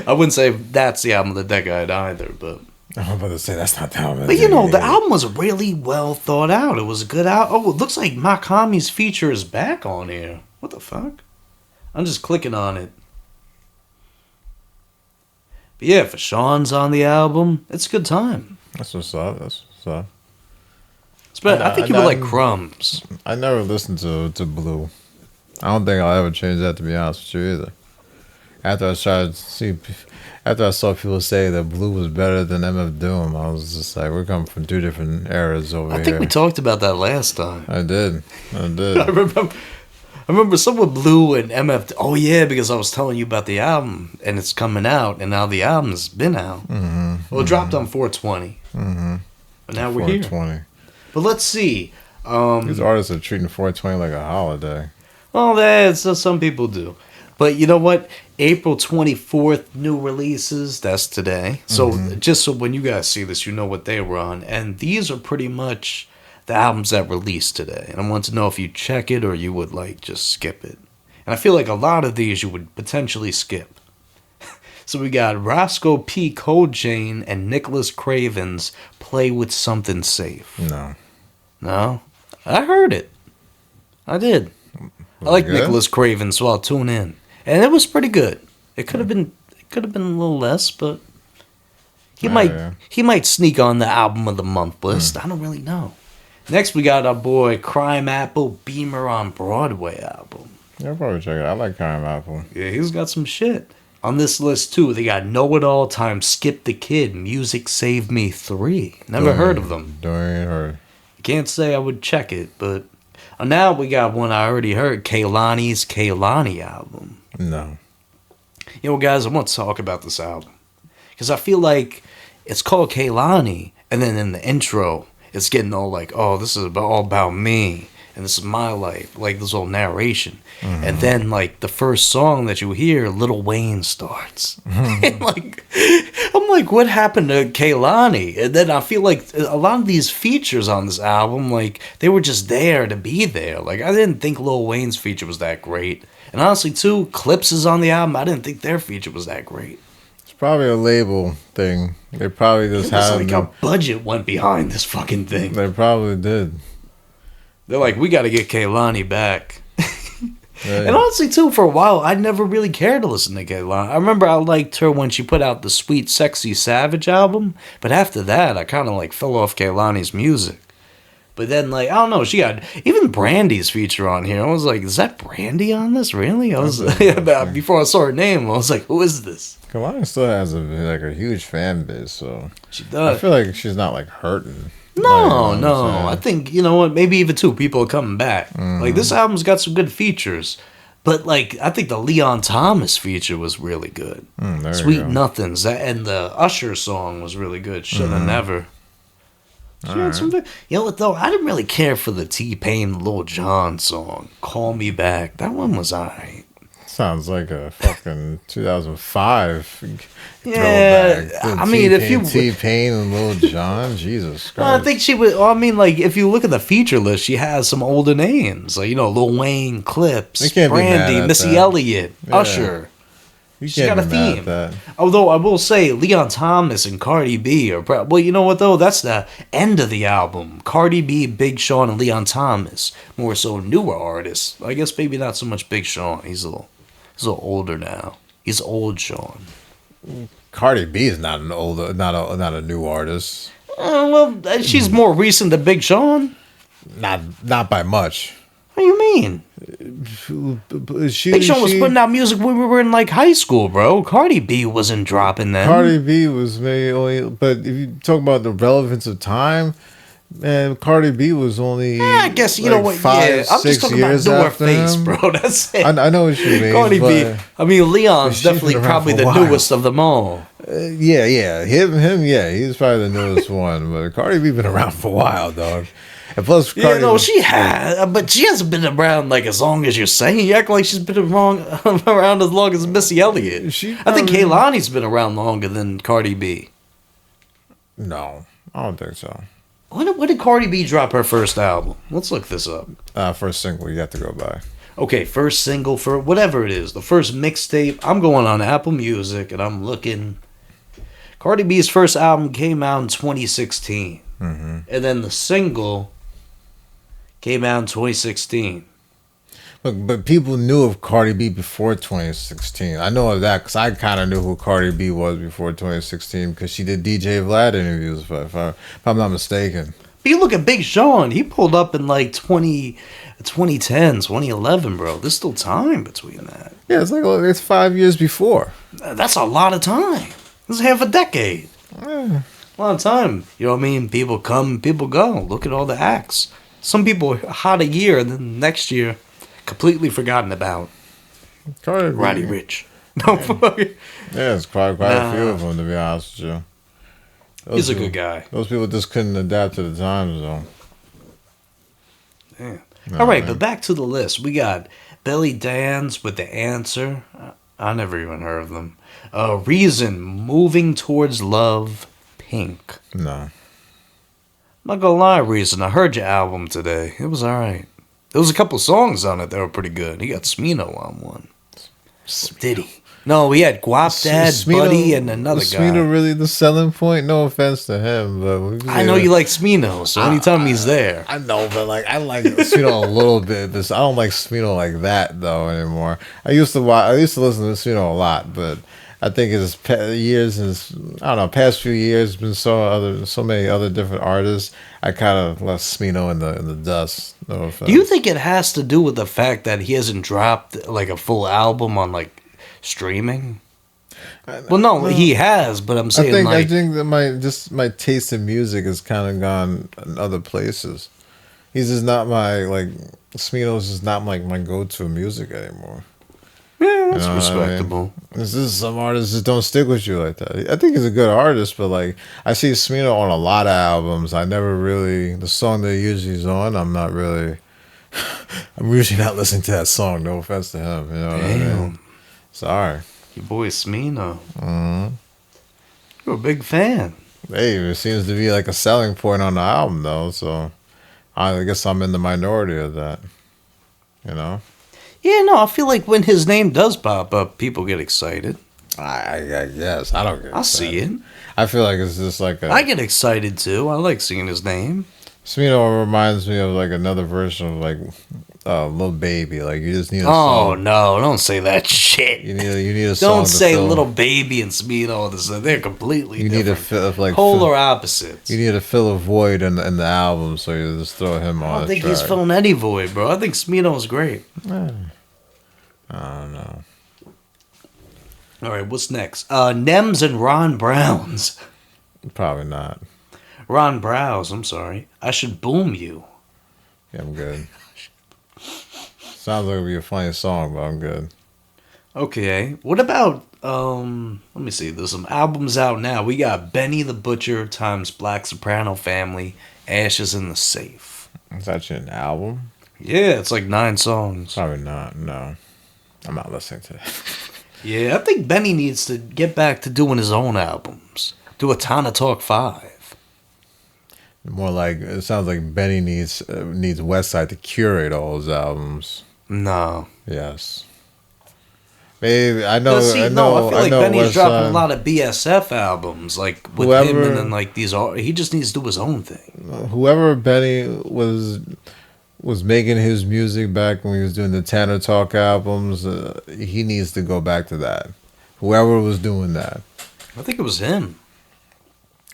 I wouldn't say that's the album of the decade either, but. I'm about to say that's not the album. But you know, the album was really well thought out. It was a good album. Oh, it looks like Makami's feature is back on here. What the fuck? I'm just clicking on it. But yeah, for Sean's on the album, it's a good time. That's what's up. That's what's up. But I think you would like Crumbs. I never listened to Blue. I don't think I'll ever change that, to be honest with you either. After I saw people say that Blue was better than MF Doom, I was just like, we're coming from two different eras over here. I think we talked about that last time. I did. I remember someone Blue and MF. Oh yeah, because I was telling you about the album and it's coming out, and now the album's been out. Well, it dropped on 420. But now we're here. 420. But let's see. These artists are treating 420 like a holiday. Well, that's some people do. But you know what? April 24th, new releases. That's today. So just so when you guys see this, you know what they were on. And these are pretty much the albums that released today. And I want to know if you check it or you would like just skip it. And I feel like a lot of these you would potentially skip. So we got Roscoe P. Cold Chain and Nicholas Craven's Play With Something Safe. No? I heard it. I did. I like Nicholas Craven, so I'll tune in. And it was pretty good. It could have been a little less, but he might sneak on the album of the month list. I don't really know. Next we got our boy Crime Apple Beamer on Broadway album. Yeah, I'll probably check it out. I like Crime Apple. Yeah, he's got some shit. On this list too, they got Know It All Time Skip the Kid, Music Save Me 3. Never heard of them. Can't say I would check it, but now we got one I already heard, Kehlani's Kehlani album. No. You know, guys, I want to talk about this album. Because I feel like it's called Kehlani, and then in the intro, it's getting all like, oh, this is all about me, and this is my life, like this whole narration. And then, like, the first song that you hear, Lil Wayne starts. And, like, I'm like, what happened to Kehlani? And then I feel like a lot of these features on this album, like, they were just there to be there. Like, I didn't think Lil Wayne's feature was that great. And honestly, too, Clips is on the album. I didn't think their feature was that great. It's probably a label thing. They probably just have... It's like a budget went behind this fucking thing. They probably did. They're like, we got to get Kehlani back. Yeah. And honestly, too, for a while, I never really cared to listen to Kehlani. I remember I liked her when she put out the Sweet Sexy Savage album. But after that, I kind of like fell off Kehlani's music. But then, like, I don't know, she got even Brandy's feature on here. I was like, is that Brandy on this? Really? I was before I saw her name, I was like, who is this? Kalani still has a huge fan base, so She does. I feel like she's not like hurting. No, Like, no. I think, you know what, maybe even two people are coming back. Like, this album's got some good features. But, like, I think the Leon Thomas feature was really good. Sweet Nothings. And the Usher song was really good. Shoulda Never. She had some good, you know what, though? I didn't really care for the T-Pain Lil Jon song, Call Me Back. That one was alright. Sounds like a fucking 2005 Yeah, throwback. I mean, if you T-Pain and Lil Jon, Jesus Christ. well, I think she would. I mean, like, if you look at the feature list, she has some older names, like, you know, Lil Wayne, Clips, You can't be mad Brandy, at Missy that. Elliott, Yeah. Usher. You She's got can't a be mad theme. at that. Although I will say, Leon Thomas and Cardi B are well. You know what though? That's the end of the album. Cardi B, Big Sean, and Leon Thomas, more so newer artists. I guess maybe not so much Big Sean. He's a little older now. He's old Sean. Cardi B is not an older, not a new artist. Well, she's more recent than Big Sean. Not by much. What do you mean? Big Sean was putting out music when we were in like high school, bro. Cardi B wasn't dropping them. Cardi B was maybe only, but if you talk about the relevance of time, man, Cardi B was only. I guess you like know what. 5, Yeah, I'm just 6 talking about years newer after face, him. bro. That's it. I know what you mean. Cardi B. but- I mean, Leon's she's definitely been around probably for a the while. newest of them all. Yeah, him, yeah, he's probably the newest one. But Cardi B been around for a while, dog. And plus, Cardi, Yeah, no, she has, but she hasn't been around like as long as you're saying. You act like she's been around as long as Missy Elliott. I think Kehlani's been around longer than Cardi B. No, I don't think so. When did Cardi B drop her first album? Let's look this up. First single you have to go by. Okay, first single for whatever it is. The first mixtape. I'm going on Apple Music and I'm looking. Cardi B's first album came out in 2016. And then the single came out in 2016. But people knew of Cardi B before 2016. I know of that because I kind of knew who Cardi B was before 2016 because she did DJ Vlad interviews, if I'm not mistaken. But you look at Big Sean, he pulled up in like 2010, 2011, bro. There's still time between that. Yeah, it's 5 years before. That's a lot of time. This is half a decade. A lot of time. You know what I mean? People come, people go. Look at all the acts. Some people are hot a year, and then next year, completely forgotten about. Cardi B. Roddy Rich. No, Yeah, it's quite a few of them, to be honest with you. He's a good guy. Those people just couldn't adapt to the times, though. Yeah. No, All right, man. but back to the list. We got Belly Dan's with The Answer. I never even heard of them. Reason, Moving Towards Love, Pink. No. I'm not gonna lie, Reason. I heard your album today. It was alright. There was a couple songs on it that were pretty good. He got Smino on one. Did he? No, we had Guap Dad, Buddy, and another was guy. Smino really the selling point? No offense to him, but I know you like Smino, so anytime he's there. I know, but like I like Smino a little bit. But I don't like Smino like that though anymore. I used to listen to Smino a lot, but I think it's past few years been so many other different artists. I kind of left Smino in the dust. No offense. Do you think it has to do with the fact that he hasn't dropped like a full album on like streaming? Well, no, he has, but I'm saying I like think that my taste in music has kind of gone in other places. He's just not Smino's just not like my go-to music anymore. yeah, that's You know what I mean? respectable. This is some artists just don't stick with you like that. I think he's a good artist, but like I see Smino on a lot of albums. I never really the song that he usually is on. I'm not really. I'm usually not listening to that song. No offense to him. You know what I mean? Damn, Sorry. your boy Smino. Mm-hmm. You're a big fan. Hey, it seems to be like a selling point on the album though. So I guess I'm in the minority of that. You know. Yeah, no, I feel like when his name does pop up, people get excited. I guess I don't get. I see it. I feel like it's just like I get excited too. I like seeing his name. Smino reminds me of like another version of like Lil Baby. Like you just need a Oh song. no! Don't say that shit. You need a Don't song to say fill. Little Baby and Speedo. This they're completely You need to different, fill like polar you opposites. need to fill a void in the album, so you just throw him I on don't the think he's track. filling any void, bro. I think Speedo's great. I don't know. All right, what's next? Nems and Ron Browns. Probably not. Ron Browns. I'm sorry. I should boom you. Yeah, I'm good. Sounds like it'd be a funny song, but I'm good. Okay. What about let me see. There's some albums out now. We got Benny the Butcher times Black Soprano Family, Ashes in the Safe. Is that an album? Yeah, it's like 9 songs. Probably not. No, I'm not listening to that. Yeah, I think Benny needs to get back to doing his own albums. Do a Tana Talk 5. More like it sounds like Benny needs Westside to curate all his albums. No. Yes. Maybe I know. But see, I no, know. I feel I like know Benny's dropping a Westside. lot of BSF albums, like with him and then like these. He just needs to do his own thing. Whoever Benny was making his music back when he was doing the Tanner Talk albums, he needs to go back to that. Whoever was doing that. I think it was him.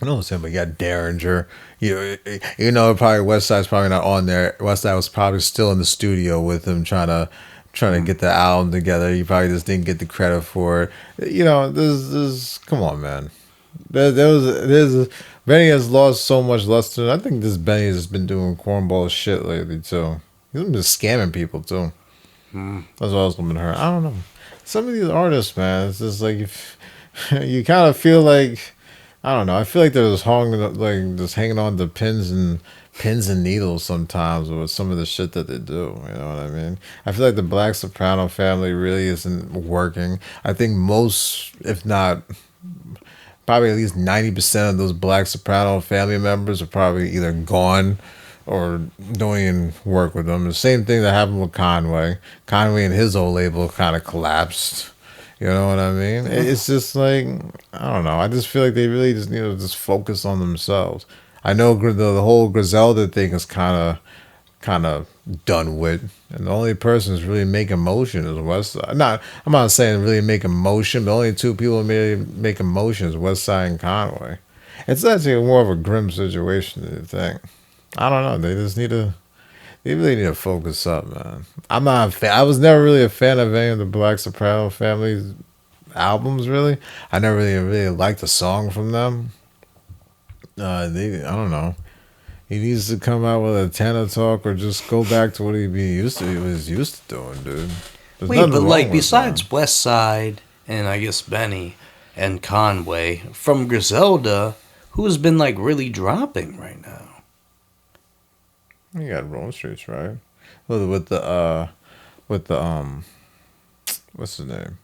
I know it's him, but you got Derringer. You know, probably Westside's probably not on there. Westside was probably still in the studio with him trying to get the album together. You probably just didn't get the credit for it. You know, this come on, man. There's Benny has lost so much luster. I think this Benny has been doing cornball shit lately too. He's been scamming people too. That's what else I've been heard. I don't know. Some of these artists, man, it's just like you kind of feel like I don't know. I feel like they're just hanging on to pins and needles sometimes with some of the shit that they do. You know what I mean? I feel like the Black Soprano family really isn't working. I think most, if not probably at least 90% of those Black Soprano family members are probably either gone or don't even work with them. The same thing that happened with Conway. Conway and his old label kind of collapsed. You know what I mean? It's just like, I don't know. I just feel like they really just need to just focus on themselves. I know the whole Griselda thing is kind of done with, and the only person who's really making motion is Westside. I'm not saying really making motion, but only 2 people making motion is Westside and Conway. It's actually more of a grim situation than you think. I don't know. They really need to focus up, man. I'm not a fan. I was never really a fan of any of the Black Soprano family's albums. Really, I never really liked a song from them. I don't know. He needs to come out with a Tana Talk or just go back to what he was used to doing, dude. There's Wait, nothing but wrong like with besides that. West Side and I guess Benny and Conway from Griselda, who's been like really dropping right now? You got Rolling Streets, right? With the what's his name?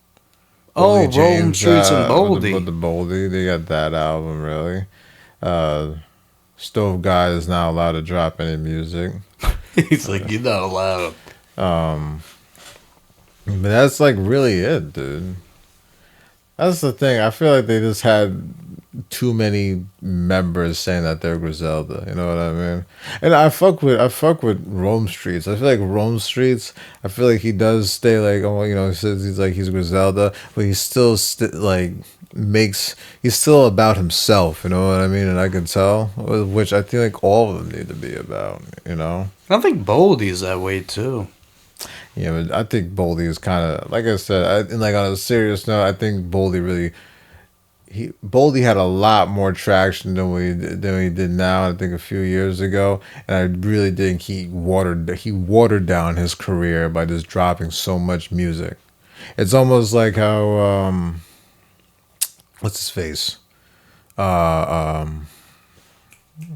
Oh, Boldy Rome James, Streets and with Boldy. the Boldy, they got that album really. Uh, Stove Guy is not allowed to drop any music. He's like, you're not allowed. But that's like really it, dude. That's the thing. I feel like they just had too many members saying that they're Griselda. You know what I mean? And I fuck with Rome Streets. I feel like Rome Streets. I feel like he does stay like, oh, you know, he says he's Griselda, but he still he's still about himself. You know what I mean? And I can tell, which I think like all of them need to be about. You know. I think Boldy's that way too. Yeah, but I think Boldy is kind of like I said. And like on a serious note, I think Boldy had a lot more traction than we did now. I think a few years ago, and I really think he watered down his career by just dropping so much music. It's almost like how what's his face?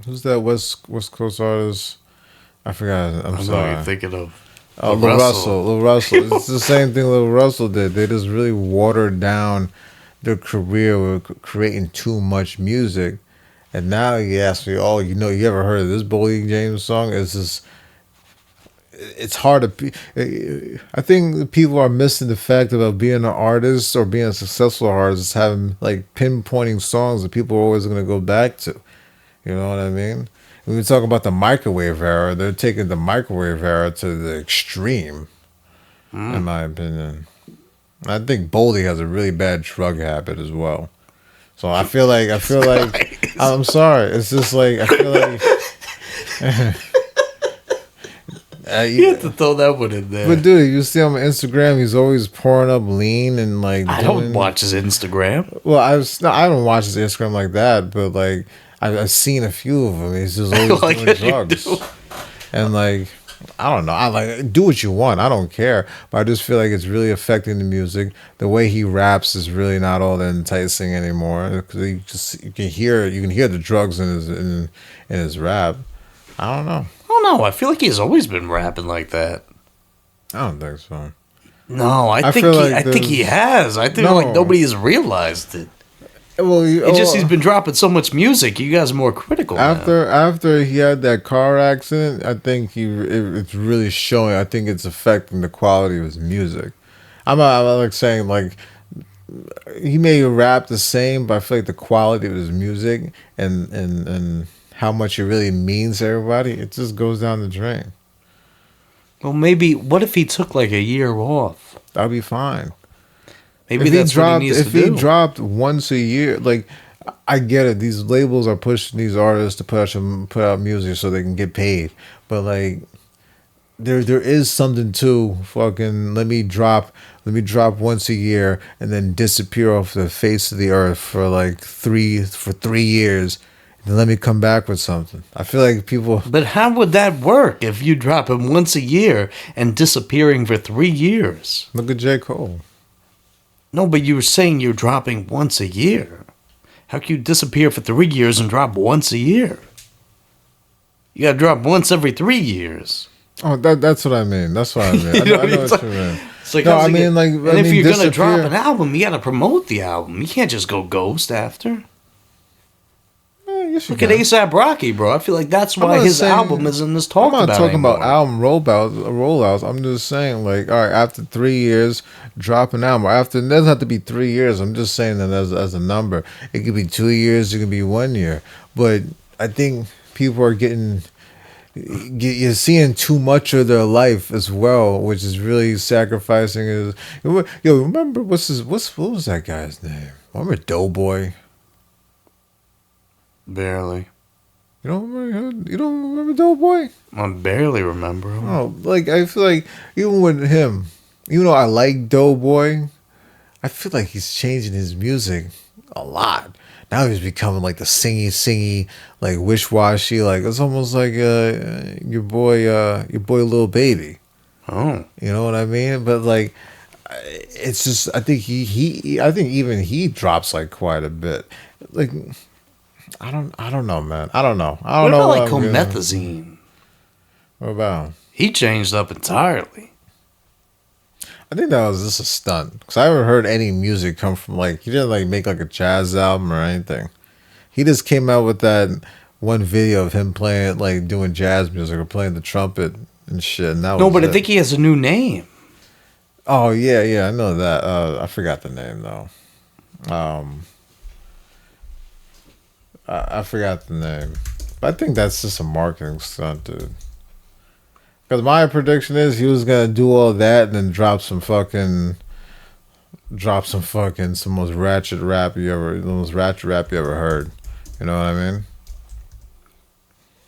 Who's that West Coast artist? I forgot. I'm I know sorry. you're thinking of. Lil Russell. It's the same thing Lil Russell did. They just really watered down their career with creating too much music. And now you ask me, oh, you know, you ever heard of this Boldy James song? It's just, it's hard to. I think people are missing the fact about being an artist or being a successful artist, having like pinpointing songs that people are always going to go back to. You know what I mean? we were talking about the microwave era. They're taking the microwave era to the extreme, in my opinion. I think Boldy has a really bad drug habit as well. So I feel like, I'm sorry. It's just like, I feel like, You have to throw that one in there. but dude, you see him on Instagram, he's always pouring up lean and like. I don't watch his Instagram. Well, I don't watch his Instagram like that, but like I've seen a few of them. He's just always Like doing you drugs, do. and like I don't know. I like do what you want. I don't care, but I just feel like it's really affecting the music. The way he raps is really not all that enticing anymore because you can hear the drugs in his rap. I don't know. I don't know. I feel like he's always been rapping like that. I don't think so. No, I think he has. I think like nobody has realized it. Well, He's been dropping so much music. You guys are more critical now. after he had that car accident. I think it's really showing. I think it's affecting the quality of his music. I'm not like saying like he may rap the same, but I feel like the quality of his music and how much it really means to everybody, it just goes down the drain. Well, maybe. What if he took like a year off? That'd be fine. Maybe that's what he needs to do. If he dropped once a year, like I get it. These labels are pushing these artists to put out music so they can get paid. But like, there is something to fucking let me drop once a year and then disappear off the face of the earth for like 3 years. And then let me come back with something. I feel like people. But how would that work if you drop him once a year and disappearing for 3 years? Look at J. Cole. No, but you were saying you're dropping once a year. How can you disappear for 3 years and drop once a year? You gotta drop once every 3 years. Oh, that's what I mean. That's what I mean. I know what you mean. It's like, no, I mean, like, and if you're gonna drop an album, you gotta promote the album. You can't just go ghost after. Yes, Look at A$AP Rocky, bro. I feel like that's why his album is in this talk about. I'm not talking anymore. about album rollouts. I'm just saying, like, all right, after 3 years, drop an album. It doesn't have to be 3 years. I'm just saying that as a number. It could be 2 years. It could be 1 year. But I think people are you're seeing too much of their life as well, which is really sacrificing. Yo, remember what was that guy's name? Remember Doughboy? Barely. You don't remember Doughboy? I barely remember him. Oh, like I feel like even with him, even though I like Doughboy, I feel like he's changing his music a lot. Now he's becoming like the singy, like wish-washy. Like it's almost like your boy Lil Baby. Oh, you know what I mean? But like, it's just I think I think even he drops like quite a bit. Like. I don't know, man. I don't know. What about like Comethazine? What about? He changed up entirely. I think that was just a stunt because I haven't heard any music come from like he didn't like make like a jazz album or anything. He just came out with that one video of him playing like doing jazz music or playing the trumpet and shit. And that no, but I think he has a new name. Oh yeah, I know that. I forgot the name though. I forgot the name. But I think that's just a marketing stunt, dude. Because my prediction is he was going to do all that and then drop some most ratchet rap you ever heard. You know what I mean?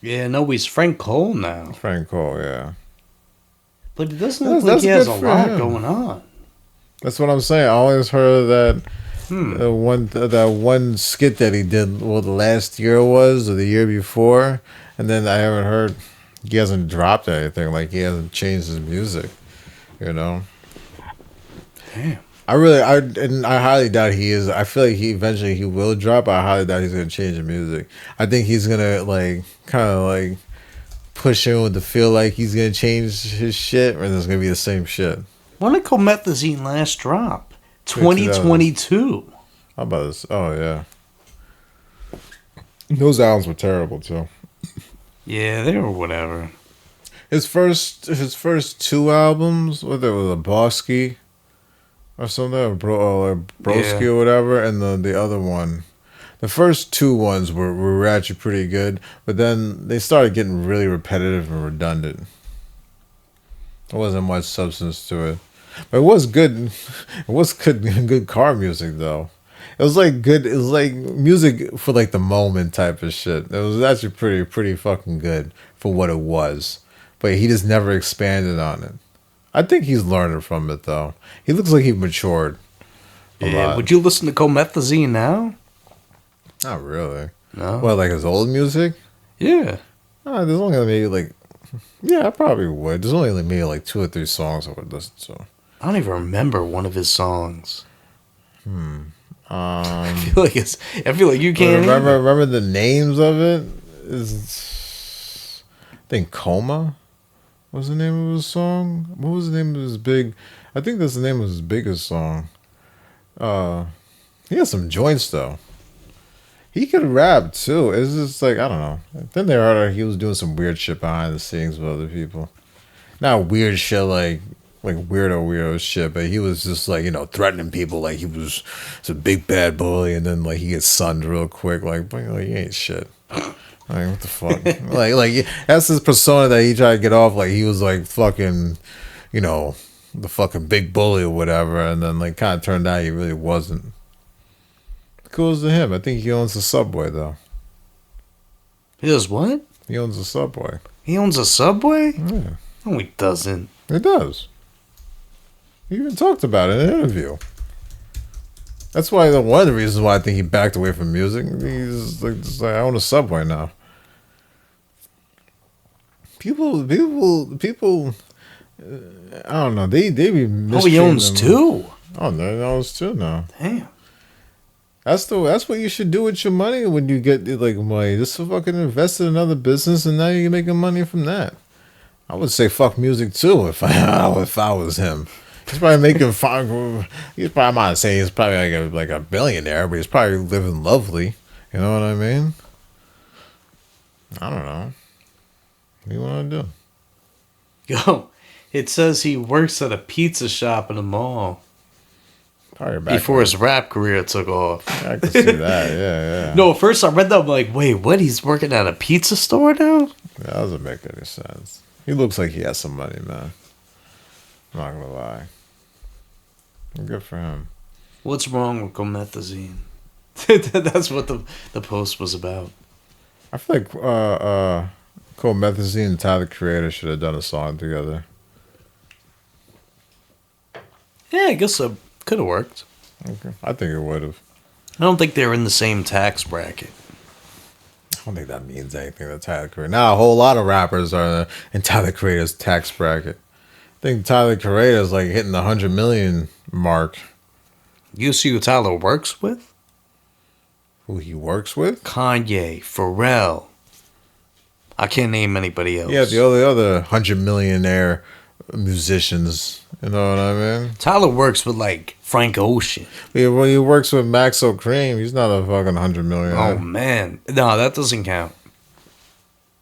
Yeah, no, he's Frank Cole now. Frank Cole, yeah. But it doesn't look like he has a lot going on. That's what I'm saying. I always heard that that one skit that he did, the last year was or the year before, and then I haven't heard. He hasn't dropped anything. Like he hasn't changed his music. You know. Damn. I highly doubt he is. I feel like he will drop. But I highly doubt he's gonna change the music. I think he's gonna like kind of like push in with the feel like he's gonna change his shit, or it's gonna be the same shit. When did Comethazine last drop? 2022. How about this? Oh yeah. Those albums were terrible too. Yeah, they were whatever. His first 2 albums, whether it was a Bosky or something, or Broski or whatever, and the other one. The first two ones were actually pretty good, but then they started getting really repetitive and redundant. There wasn't much substance to it. But it was good. It was good car music though. It was like good. It was like music for like the moment type of shit. It was actually pretty fucking good for what it was. But he just never expanded on it. I think he's learning from it though. He looks like he matured a lot. Would you listen to Comethazine now? Not really. No. Well, like his old music? Yeah. There's only maybe like, yeah, I probably would. There's only like maybe like 2 or 3 songs I would listen to. I don't even remember one of his songs. I feel like you can't remember the names of it. I think Coma was the name of his song. What was the name of his big? I think that's the name of his biggest song. He has some joints though. He could rap too. It's just like, I don't know. Then they heard he was doing some weird shit behind the scenes with other people. Not weird shit like weirdo shit, but he was just like, threatening people like he was a big bad bully, and then like he gets sunned real quick, like you ain't shit. Like, what the fuck? like that's his persona that he tried to get off, like he was like fucking, the fucking big bully or whatever, and then like kind of turned out he really wasn't. Kudos to him. I think he owns a Subway though. He does what? He owns a Subway. He owns a Subway? Yeah. No, he doesn't. He does. He even talked about it in an interview. That's why one of the reasons why I think he backed away from music. He's just like I own a Subway now. People. I don't know. They be mistreating Oh, he owns them. 2. Oh no, he owns 2 now. Damn. That's what you should do with your money when you get like money. Just to fucking invest in another business, and now you're making money from that. I would say fuck music too if I was him. He's probably making fun. I'm not saying he's probably like a billionaire, but he's probably living lovely. You know what I mean? I don't know. What do you want to do? Yo, it says he works at a pizza shop in a mall. Probably back Before his rap career took off. I can see that. Yeah. No, at first I read that, I'm like, wait, what? He's working at a pizza store now? That doesn't make any sense. He looks like he has some money, man. I'm not gonna lie. Good for him. What's wrong with Comethazine? That's what the post was about. I feel like Comethazine and Tyler, the Creator, should have done a song together. Yeah, I guess it could have worked. Okay. I think it would have. I don't think they're in the same tax bracket. I don't think that means anything to Tyler, the Creator. Now, a whole lot of rappers are in Tyler, the Creator's tax bracket. I think Tyler, the Creator is like hitting the 100 million mark. You see who Tyler works with? Who he works with? Kanye, Pharrell. I can't name anybody else. Yeah, the other 100 millionaire musicians. You know what I mean? Tyler works with like Frank Ocean. Yeah, well, he works with Maxo Cream. He's not a fucking 100 millionaire. Oh man, no, that doesn't count.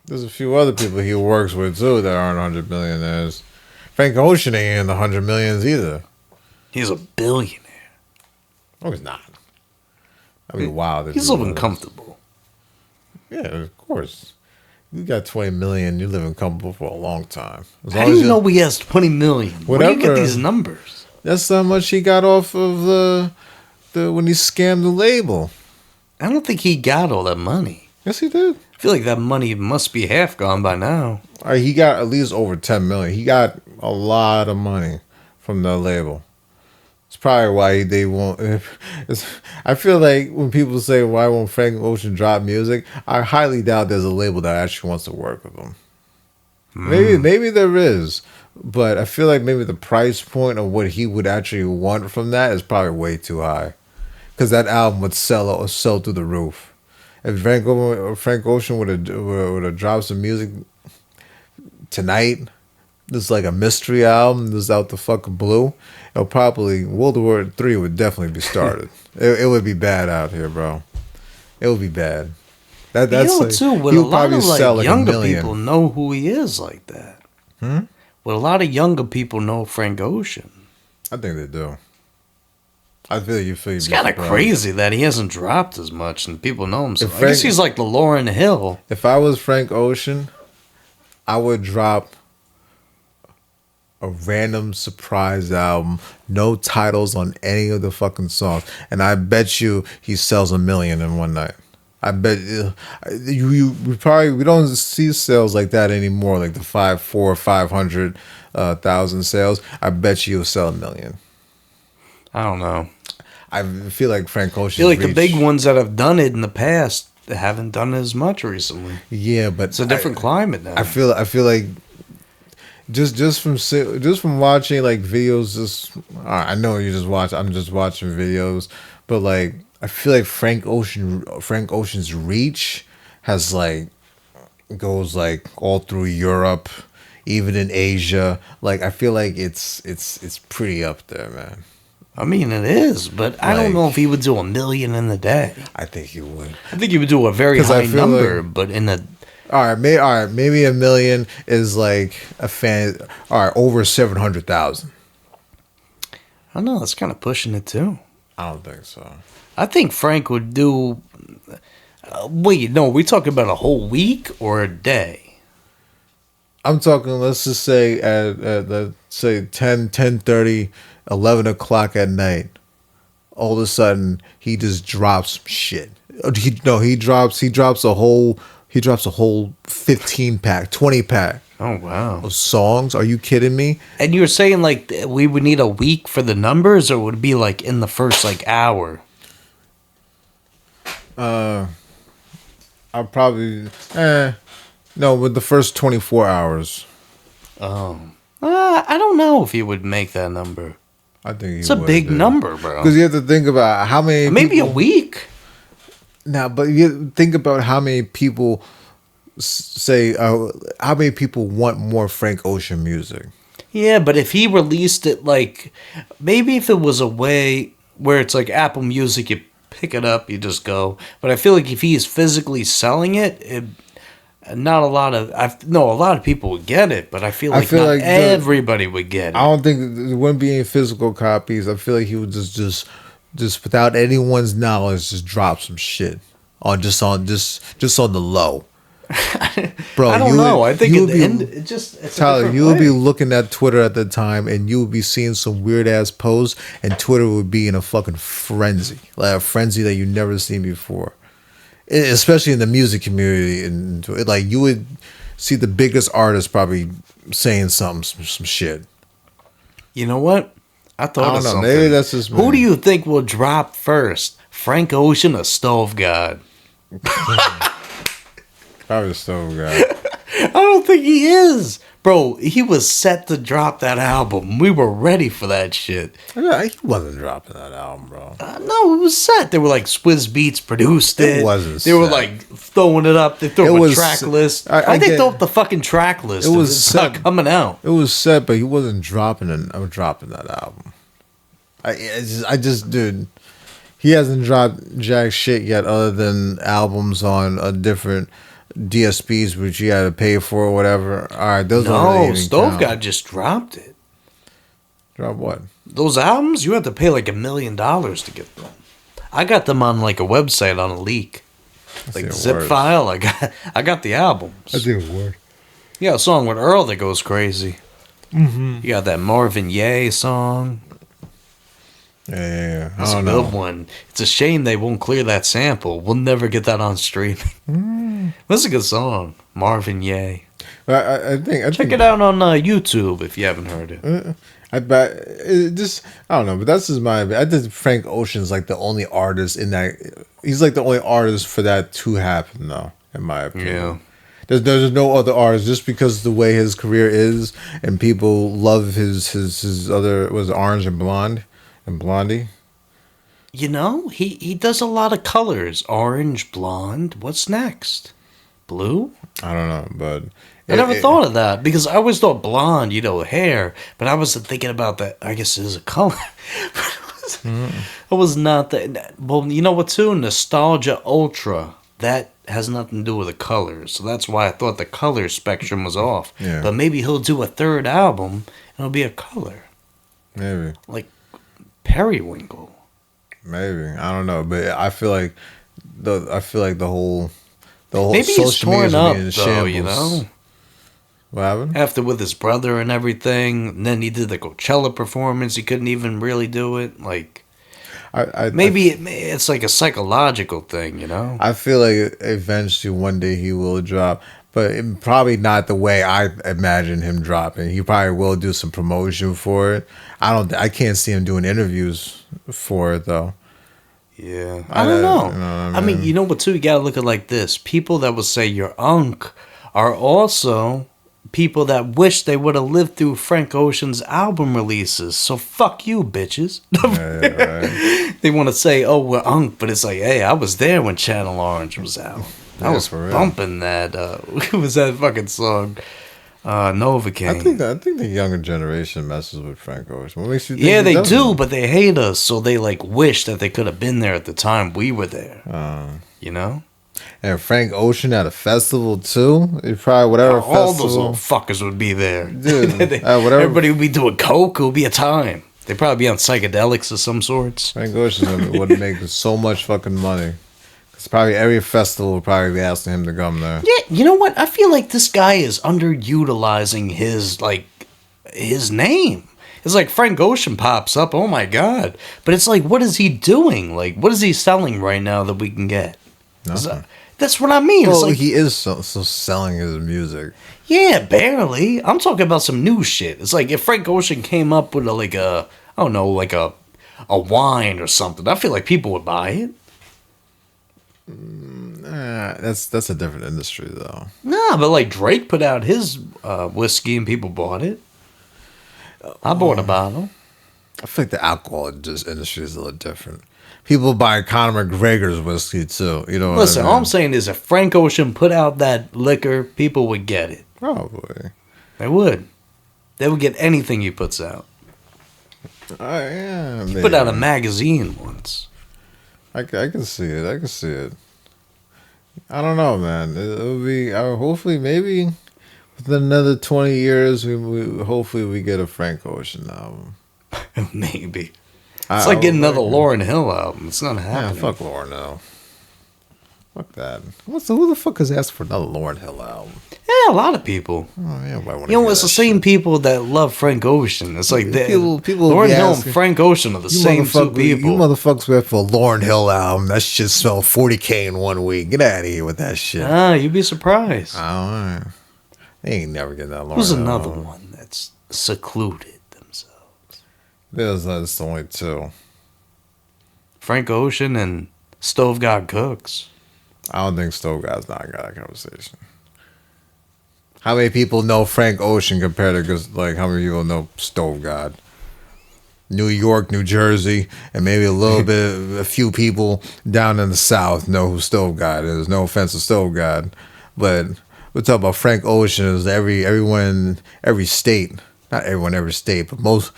There's a few other people he works with too that aren't 100 millionaires. Frank Ocean ain't in the 100 millions either. He's a billionaire. No, he's not. That'd be wild. He's living comfortable. Yeah, of course. You got 20 million. You're living comfortable for a long time. How do you know he has 20 million? Where do you get these numbers? That's how much he got off of the when he scammed the label. I don't think he got all that money. Yes, he did. I feel like that money must be half gone by now. He got at least over 10 million. He got a lot of money from the label. It's probably why they won't. I feel like when people say, why won't Frank Ocean drop music? I highly doubt there's a label that actually wants to work with him. Maybe there is. But I feel like maybe the price point of what he would actually want from that is probably way too high. Because that album would sell through the roof. If Frank Ocean would have dropped some music tonight, this is like a mystery album, this is out the fucking blue, it'll probably, World War III would definitely be started. it would be bad out here, bro. It would be bad. That's like, too, with a lot of like younger people know who he is like that. Well, a lot of younger people know Frank Ocean. I think they do. I feel you. Feel It's kind of crazy that he hasn't dropped as much and people know him so. I guess he's like the Lauryn Hill. If I was Frank Ocean, I would drop a random surprise album, no titles on any of the fucking songs, and I bet you he sells 1 million in one night. I bet we don't see sales like that anymore, like the 500,000 sales. I bet you he'll sell 1 million. I don't know. I feel like Frank Ocean. I feel like the big ones that have done it in the past haven't done it as much recently. Yeah, but it's a different climate now. I feel like just from watching like videos. I know you just watch. I'm just watching videos, but like I feel like Frank Ocean's reach has like goes like all through Europe, even in Asia. Like I feel like it's pretty up there, man. I mean, it is, but I don't know if he would do 1 million in a day. I think he would. I think he would do a very high number, but in a... All right, maybe 1 million is like a fan. All right, over 700,000. I don't know. That's kind of pushing it too. I don't think so. I think Frank would do... wait, no, we talking about a whole week or a day? I'm talking, let's just say at let's say 10:30, 11 o'clock at night. All of a sudden, he just drops some shit. He drops a whole 15-pack, 20-pack. Oh, wow. Of songs? Are you kidding me? And you were saying, like, we would need a week for the numbers, or would it be, like, in the first, like, hour? I'll probably... No, with the first 24 hours. Oh. I don't know if he would make that number. I think it's a big number, bro. Because you have to think about how many... Maybe a week. Now, but you think about how many people say... how many people want more Frank Ocean music? Yeah, but if he released it, like... Maybe if it was a way where it's like Apple Music, you pick it up, you just go. But I feel like if he is physically selling it not a lot of a lot of people would get it, but I feel like everybody would get it. I don't think there wouldn't be any physical copies. I feel like he would just without anyone's knowledge just drop some shit on the low. Bro, I don't know. I think it's Tyler, you would be looking at Twitter at the time and you would be seeing some weird ass posts and Twitter would be in a fucking frenzy. Like a frenzy that you've never seen before. Especially in the music community, and like you would see the biggest artists probably saying some shit. You know what? I thought of something. Maybe that's just me. Who do you think will drop first? Frank Ocean or Stove God? Probably Stove God. I don't think he is. Bro, he was set to drop that album. We were ready for that shit. Yeah, he wasn't dropping that album, bro. No, it was set. They were like Swizz Beats produced it. It wasn't They were like throwing it up. They threw up a track list. I think throw up the fucking track list. It was it's not coming out. It was set, but he wasn't dropping that album. Dude, he hasn't dropped jack shit yet other than albums on a different DSPs which you had to pay for or whatever. All right, those don't really even Stove count. God just dropped it. Drop what? Those albums, you had to pay like $1 million to get them. I got them on like a website on a leak, like zip file. I got the albums. That's even worse. Yeah, a song with Earl that goes crazy. Mm-hmm. You got that Marvin Gaye song. Yeah. That's a good one. It's a shame they won't clear that sample. We'll never get that on streaming. That's a good song, Marvin Gaye. I think check it out on YouTube if you haven't heard it. I don't know, but that's just my. I think Frank Ocean's like the only artist in that. He's like the only artist for that to happen, though, in my opinion. Yeah. There's no other artist just because the way his career is and people love his other was Orange and Blondie. You know, he does a lot of colors. Orange, blonde. What's next? Blue? I don't know, but I never thought of that because I always thought blonde, hair. But I wasn't thinking about that. I guess it is a color. I was not that. Well, you know what too? Nostalgia Ultra. That has nothing to do with the colors. So that's why I thought the color spectrum was off. Yeah. But maybe he'll do a third album and it'll be a color. Maybe. Like Periwinkle. Maybe I don't know, but I feel like the whole Maybe he's social media is torn up being in though, you shambles. know. What happened? After with his brother and everything, and then he did the Coachella performance. He couldn't even really do it. Like maybe it's like a psychological thing, you know. I feel like eventually one day he will drop, but probably not the way I imagine him dropping. He probably will do some promotion for it. I can't see him doing interviews for it though. Yeah, I don't know. You know what I mean, you know what? Too, you gotta look at it like this: people that would say you're unk are also people that wish they would have lived through Frank Ocean's album releases. So fuck you, bitches. Yeah, right. They want to say, "Oh, we're unk," but it's like, hey, I was there when Channel Orange was out. I Yeah, was for real. bumping that. What was that fucking song? Novocaine. I think the younger generation messes with Frank Ocean. What makes you think Yeah, he they doesn't? do, but they hate us, so they like wish that they could have been there at the time we were there. You know? And Frank Ocean at a festival too. It probably whatever All those festival. little fuckers would be there. Dude, whatever. Everybody would be doing coke. It would be a time. They'd probably be on psychedelics of some sorts. Frank Ocean would make so much fucking money. Cause probably every festival would probably be asking him to come there. Yeah, you know what? I feel like this guy is underutilizing his name. It's like Frank Ocean pops up. Oh my god! But it's like, what is he doing? Like, what is he selling right now that we can get? Nothing. That's what I mean. Well, it's like, he is so selling his music. yeah, barely. I'm talking about some new shit. It's like if Frank Ocean came up with I don't know, like a wine or something. I feel like people would buy it. That's a different industry though. Nah, but like Drake put out his whiskey and people bought it. I bought a bottle. I feel like the alcohol industry is a little different. People buy Conor McGregor's whiskey too. You know. Listen, what I mean? all I'm saying is if Frank Ocean put out that liquor, people would get it. Probably. They would. They would get anything he puts out. Yeah. He put out a magazine once. I can see it. I can see it. I don't know, man. It'll be hopefully maybe within another 20 years we hopefully we get a Frank Ocean album. Maybe. It's like getting another Lauryn Hill album. It's not Yeah, happening. fuck Lauryn Hill. Fuck that. Who the fuck has asked for another Lauryn Hill album? Yeah, a lot of people. Oh, yeah, You know, it's the same people that love Frank Ocean. It's like People Lauryn be Hill asking- and Frank Ocean are the same two people. You motherfuckers went for a Lauryn Hill album. That shit sold 40K in 1 week. Get out of here with that shit. You'd be surprised. I don't know. They ain't never getting that Lauryn Who's Hill another album. one that's secluded themselves? There's only two. Frank Ocean and Stove God Cooks. I don't think Stove God's not got that conversation. How many people know Frank Ocean compared to how many people know Stove God? New York, New Jersey, and maybe a few people down in the South know who Stove God is. No offense to Stove God, but we're talking about Frank Ocean is everyone, every state. Not everyone, every state, but most.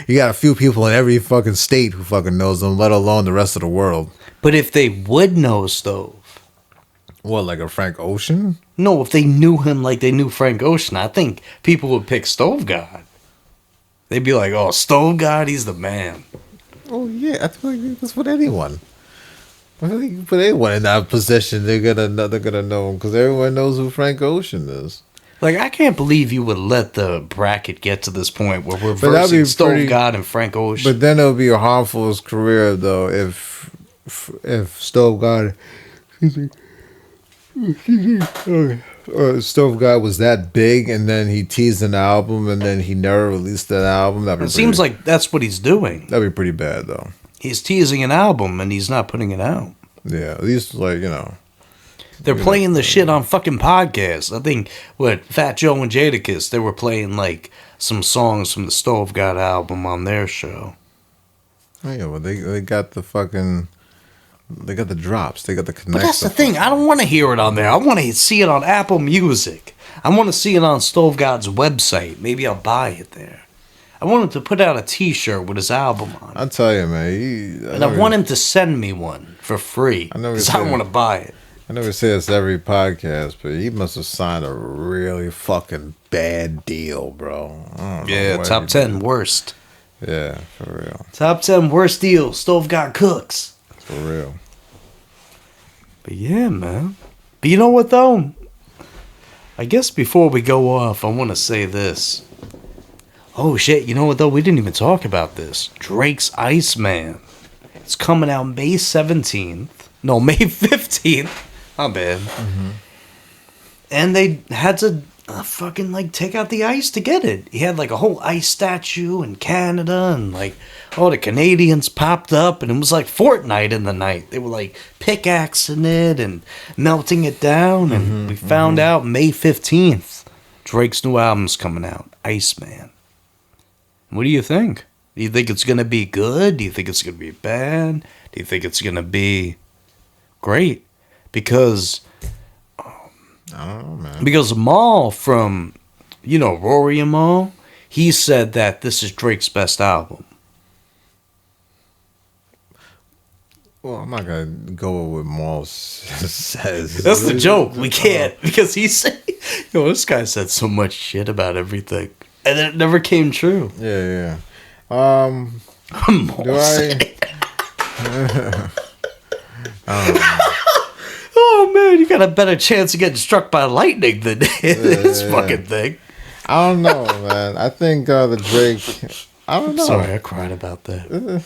You got a few people in every fucking state who fucking knows them, let alone the rest of the world. But if they would know Stove. What, like a Frank Ocean? No, if they knew him like they knew Frank Ocean, I think people would pick Stove God. They'd be like, oh, Stove God, he's the man. Oh, yeah. I feel like that's what anyone. I feel like you put anyone in that position, they're gonna know him because everyone knows who Frank Ocean is. Like, I can't believe you would let the bracket get to this point where we're But that'd be versing Stove pretty- God and Frank Ocean. But then it would be harmful to his career, though, if Stove God, Stove God was that big, and then he teased an album, and then he never released that album. It seems like that's what he's doing. that'd be pretty bad, though. He's teasing an album and he's not putting it out. Yeah, at least They're playing the shit on fucking podcasts. I think, Fat Joe and Jadakiss, they were playing, like, some songs from the Stove God album on their show. Oh, yeah, well, they got the fucking. They got the drops. They got the connects. But that's the thing. I don't want to hear it on there. I want to see it on Apple Music. I want to see it on Stove God's website. Maybe I'll buy it there. I want him to put out a T-shirt with his album on it. I'll tell you, man. And I want him to send me one for free. I know Because you're I want to buy it. I never say this every podcast, but he must have signed a really fucking bad deal, bro. I don't know Yeah, what top he 10 did. worst. Yeah, for real. Top 10 worst deals. Stove got cooks. For real. But yeah, man. But you know what, though? I guess before we go off, I want to say this. Oh, shit. You know what, though? We didn't even talk about this. Drake's Iceman. It's coming out May 17th. No, May 15th. My bad. Mm-hmm. And they had to fucking, like, take out the ice to get it. He had, like, a whole ice statue in Canada, and, like, all the Canadians popped up, and it was like Fortnite in the night. They were, like, pickaxing it and melting it down, and we found out May 15th, Drake's new album's coming out, Iceman. What do you think? Do you think it's going to be good? Do you think it's going to be bad? Do you think it's going to be great? Because I don't know, man. Because Maul from, Rory and Maul, he said that this is Drake's best album. Well, I'm not gonna go with what Maul says. That's the joke. We can't, because he said, this guy said so much shit about everything, and then it never came true. Yeah. Maul Do said, I don't know. oh man, you got a better chance of getting struck by lightning than this fucking thing. I don't know, man. I think the Drake. I don't know. Sorry, I cried about that.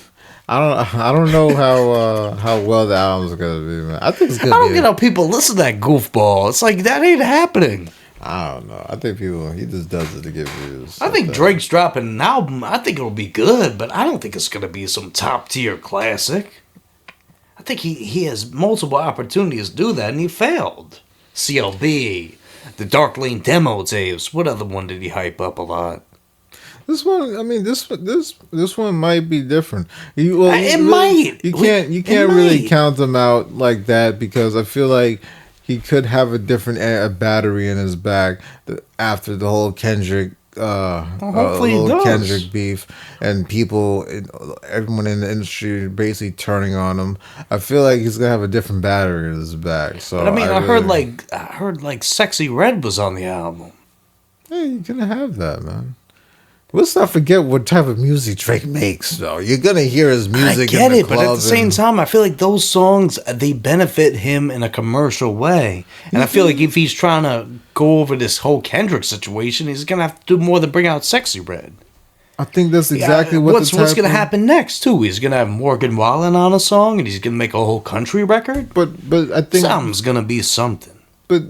I don't know how well the album's gonna be, man. I think it's gonna I don't get how people listen to that goofball. It's like, that ain't happening. I don't know. I think he just does it to get views. I think Drake's dropping an album. I think it'll be good, but I don't think it's gonna be some top tier classic. I think he has multiple opportunities to do that, and he failed. CLB, the Dark Lane demo tapes. What other one did he hype up a lot? This one, I mean, this one might be different. It might. You can't really count them out like that, because I feel like he could have a different battery in his back after the whole Kendrick. Hopefully he does. Kendrick beef and everyone in the industry basically turning on him. I feel like he's gonna have a different battery in his back. So, but I mean, I heard like Sexy Red was on the album. Yeah, you're gonna have that, man. Let's not forget what type of music Drake makes, though. You're gonna hear his music. I get it, but at the same time, I feel like those songs, they benefit him in a commercial way, and I feel like if he's trying to go over this whole Kendrick situation, he's gonna have to do more than bring out Sexy Red. I think that's exactly what's gonna happen next too. He's gonna have Morgan Wallen on a song, and he's gonna make a whole country record. But I think something's gonna be something. But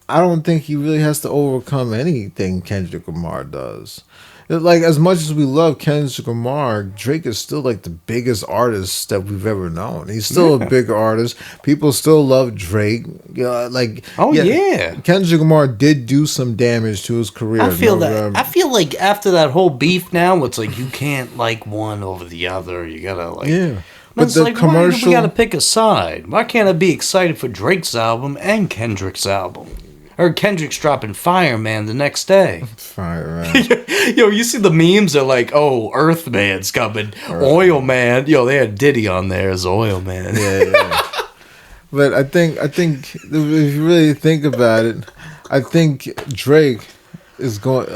I don't think he really has to overcome anything Kendrick Lamar does. Like, as much as we love Kendrick Lamar, Drake is still like the biggest artist that we've ever known. He's still a big artist. People still love Drake. Kendrick Lamar did do some damage to his career. I feel like after that whole beef now, it's like you can't like one over the other. You gotta like. Yeah. But it's like, why do we gotta pick a side? Why can't I be excited for Drake's album and Kendrick's album? Or Kendrick's dropping Fireman the next day. Fireman. You see the memes are like, oh, Earthman's coming. Oil Man. They had Diddy on there as Oil Man. Yeah. But I think if you really think about it, I think Drake is going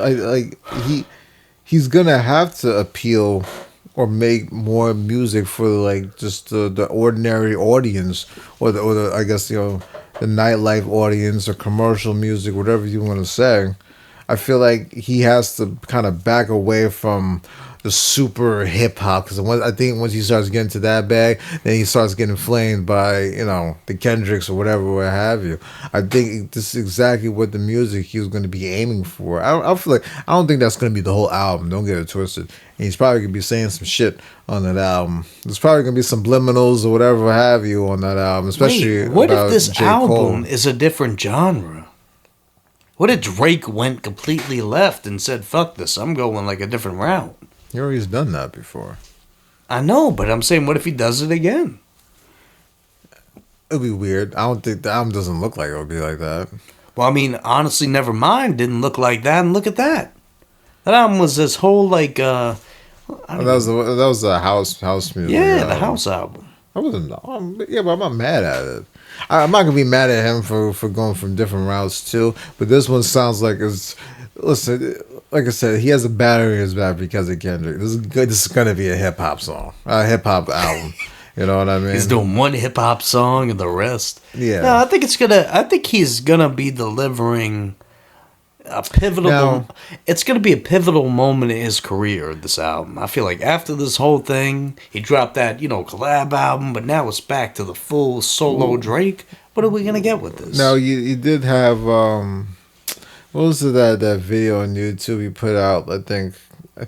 he's gonna have to appeal or make more music for like just the ordinary audience, or the I guess the nightlife audience, or commercial music, whatever you want to say. I feel like he has to kind of back away from the super hip hop, because I think once he starts getting to that bag, then he starts getting flamed by the Kendricks or whatever, what have you. I think this is exactly what the music he was going to be aiming for. I feel like I don't think that's going to be the whole album. Don't get it twisted. And he's probably going to be saying some shit on that album. There's probably going to be some liminals or whatever have you on that album, especially. What if this J. album Cole. is a different genre? What if Drake went completely left and said, fuck this, I'm going like a different route? He already done that before. I know, but I'm saying, what if he does it again? It'll be weird. I don't think the album doesn't look like it'll be like that. Well, I mean, honestly, Nevermind didn't look like that, and look at that. That album was this whole, like, that was the house music. Yeah, album. The house album. I wasn't, yeah, but I'm not mad at it. I'm not gonna be mad at him for going from different routes too. But this one sounds like it's. Listen, like I said, he has a battery in his back because of Kendrick. This is good. This is gonna be a hip hop song, a hip hop album. You know what I mean? He's doing one hip hop song and the rest. Yeah. No, I think he's gonna be delivering a pivotal. Now- It's gonna be a pivotal moment in his career. This album. I feel like after this whole thing, he dropped that collab album, but now it's back to the full solo Drake. What are we gonna get with this? Now you did have what was it that video on YouTube he put out? I think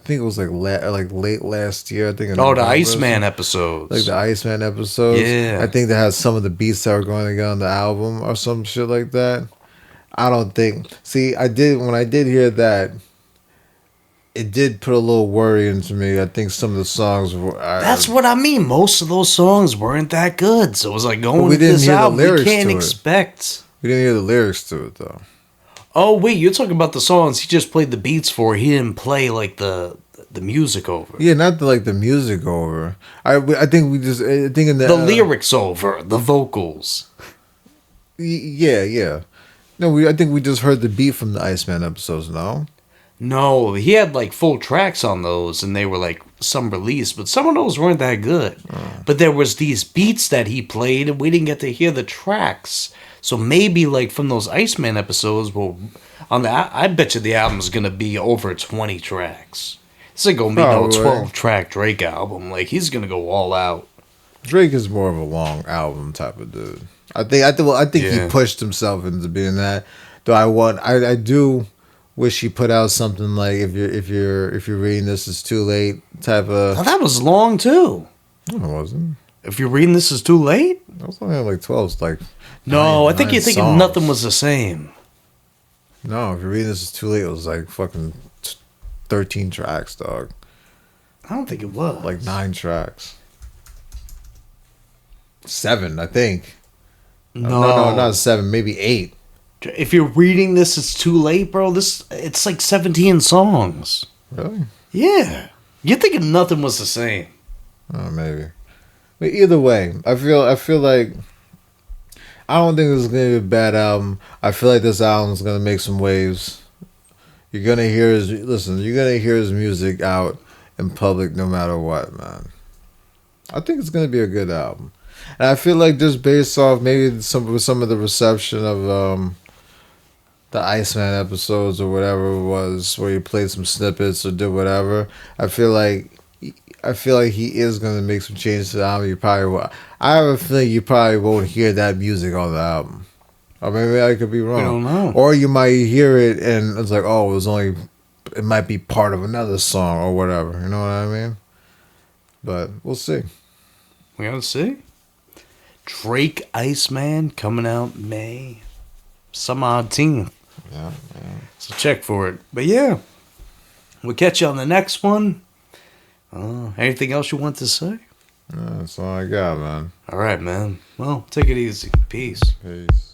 it was like late last year. I think. In the November or Iceman something. Episodes. Like the Iceman episodes. Yeah. I think that has some of the beats that were going to get on the album or some shit like that. I don't think. See, when I did hear that, it did put a little worry into me. I think some of the songs were. That's what I mean. Most of those songs weren't that good. So it was like going we to didn't this hear the album. lyrics We can't to it. expect. We didn't hear the lyrics to it though. Oh wait, you're talking about the songs he just played the beats for. He didn't play like the music over. Yeah, not the music over. I think we just. I think in the lyrics over, the vocals. Yeah. No, I think we just heard the beat from the Iceman episodes. No. No, he had like full tracks on those, and they were like some released, but some of those weren't that good. But there was these beats that he played, and we didn't get to hear the tracks. So maybe like from those Iceman episodes, I bet you the album's gonna be over 20 tracks. It's like gonna be no 12-track Drake album. Like he's gonna go all out. Drake is more of a long album type of dude. I think he pushed himself into being that. Though I do wish he put out something like if you're reading this, it's too late type of. Now, that was long too. No, it wasn't. If you're reading this is too late. That was only like 12. Like no, I think you're thinking songs. Nothing Was the Same. No, if you're reading this is too late, it was like fucking 13 tracks, dog. I don't think it was. Like 9 tracks. 7, I think. No, not 7, maybe 8. If you're reading this, it's too late, bro. It's like 17 songs. Really? Yeah. You're thinking Nothing Was the Same. Oh, maybe. But either way, I feel like I don't think this is gonna be a bad album. I feel like this album is gonna make some waves. You're gonna hear his music out in public no matter what, man. I think it's gonna be a good album. And I feel like just based off maybe some of the reception of the Iceman episodes or whatever it was, where he played some snippets or did whatever, I feel like he is gonna make some changes to the album. I have a feeling you probably won't hear that music on the album. Or maybe I could be wrong. I don't know. Or you might hear it and it's like, oh, it might be part of another song or whatever. You know what I mean? But we'll see. We gotta see. Drake Iceman coming out May some odd 10th. Yeah. So check for it. But yeah, we'll catch you on the next one. Anything else you want to say? That's all I got, man. All right, man. Well, take it easy. Peace. Peace.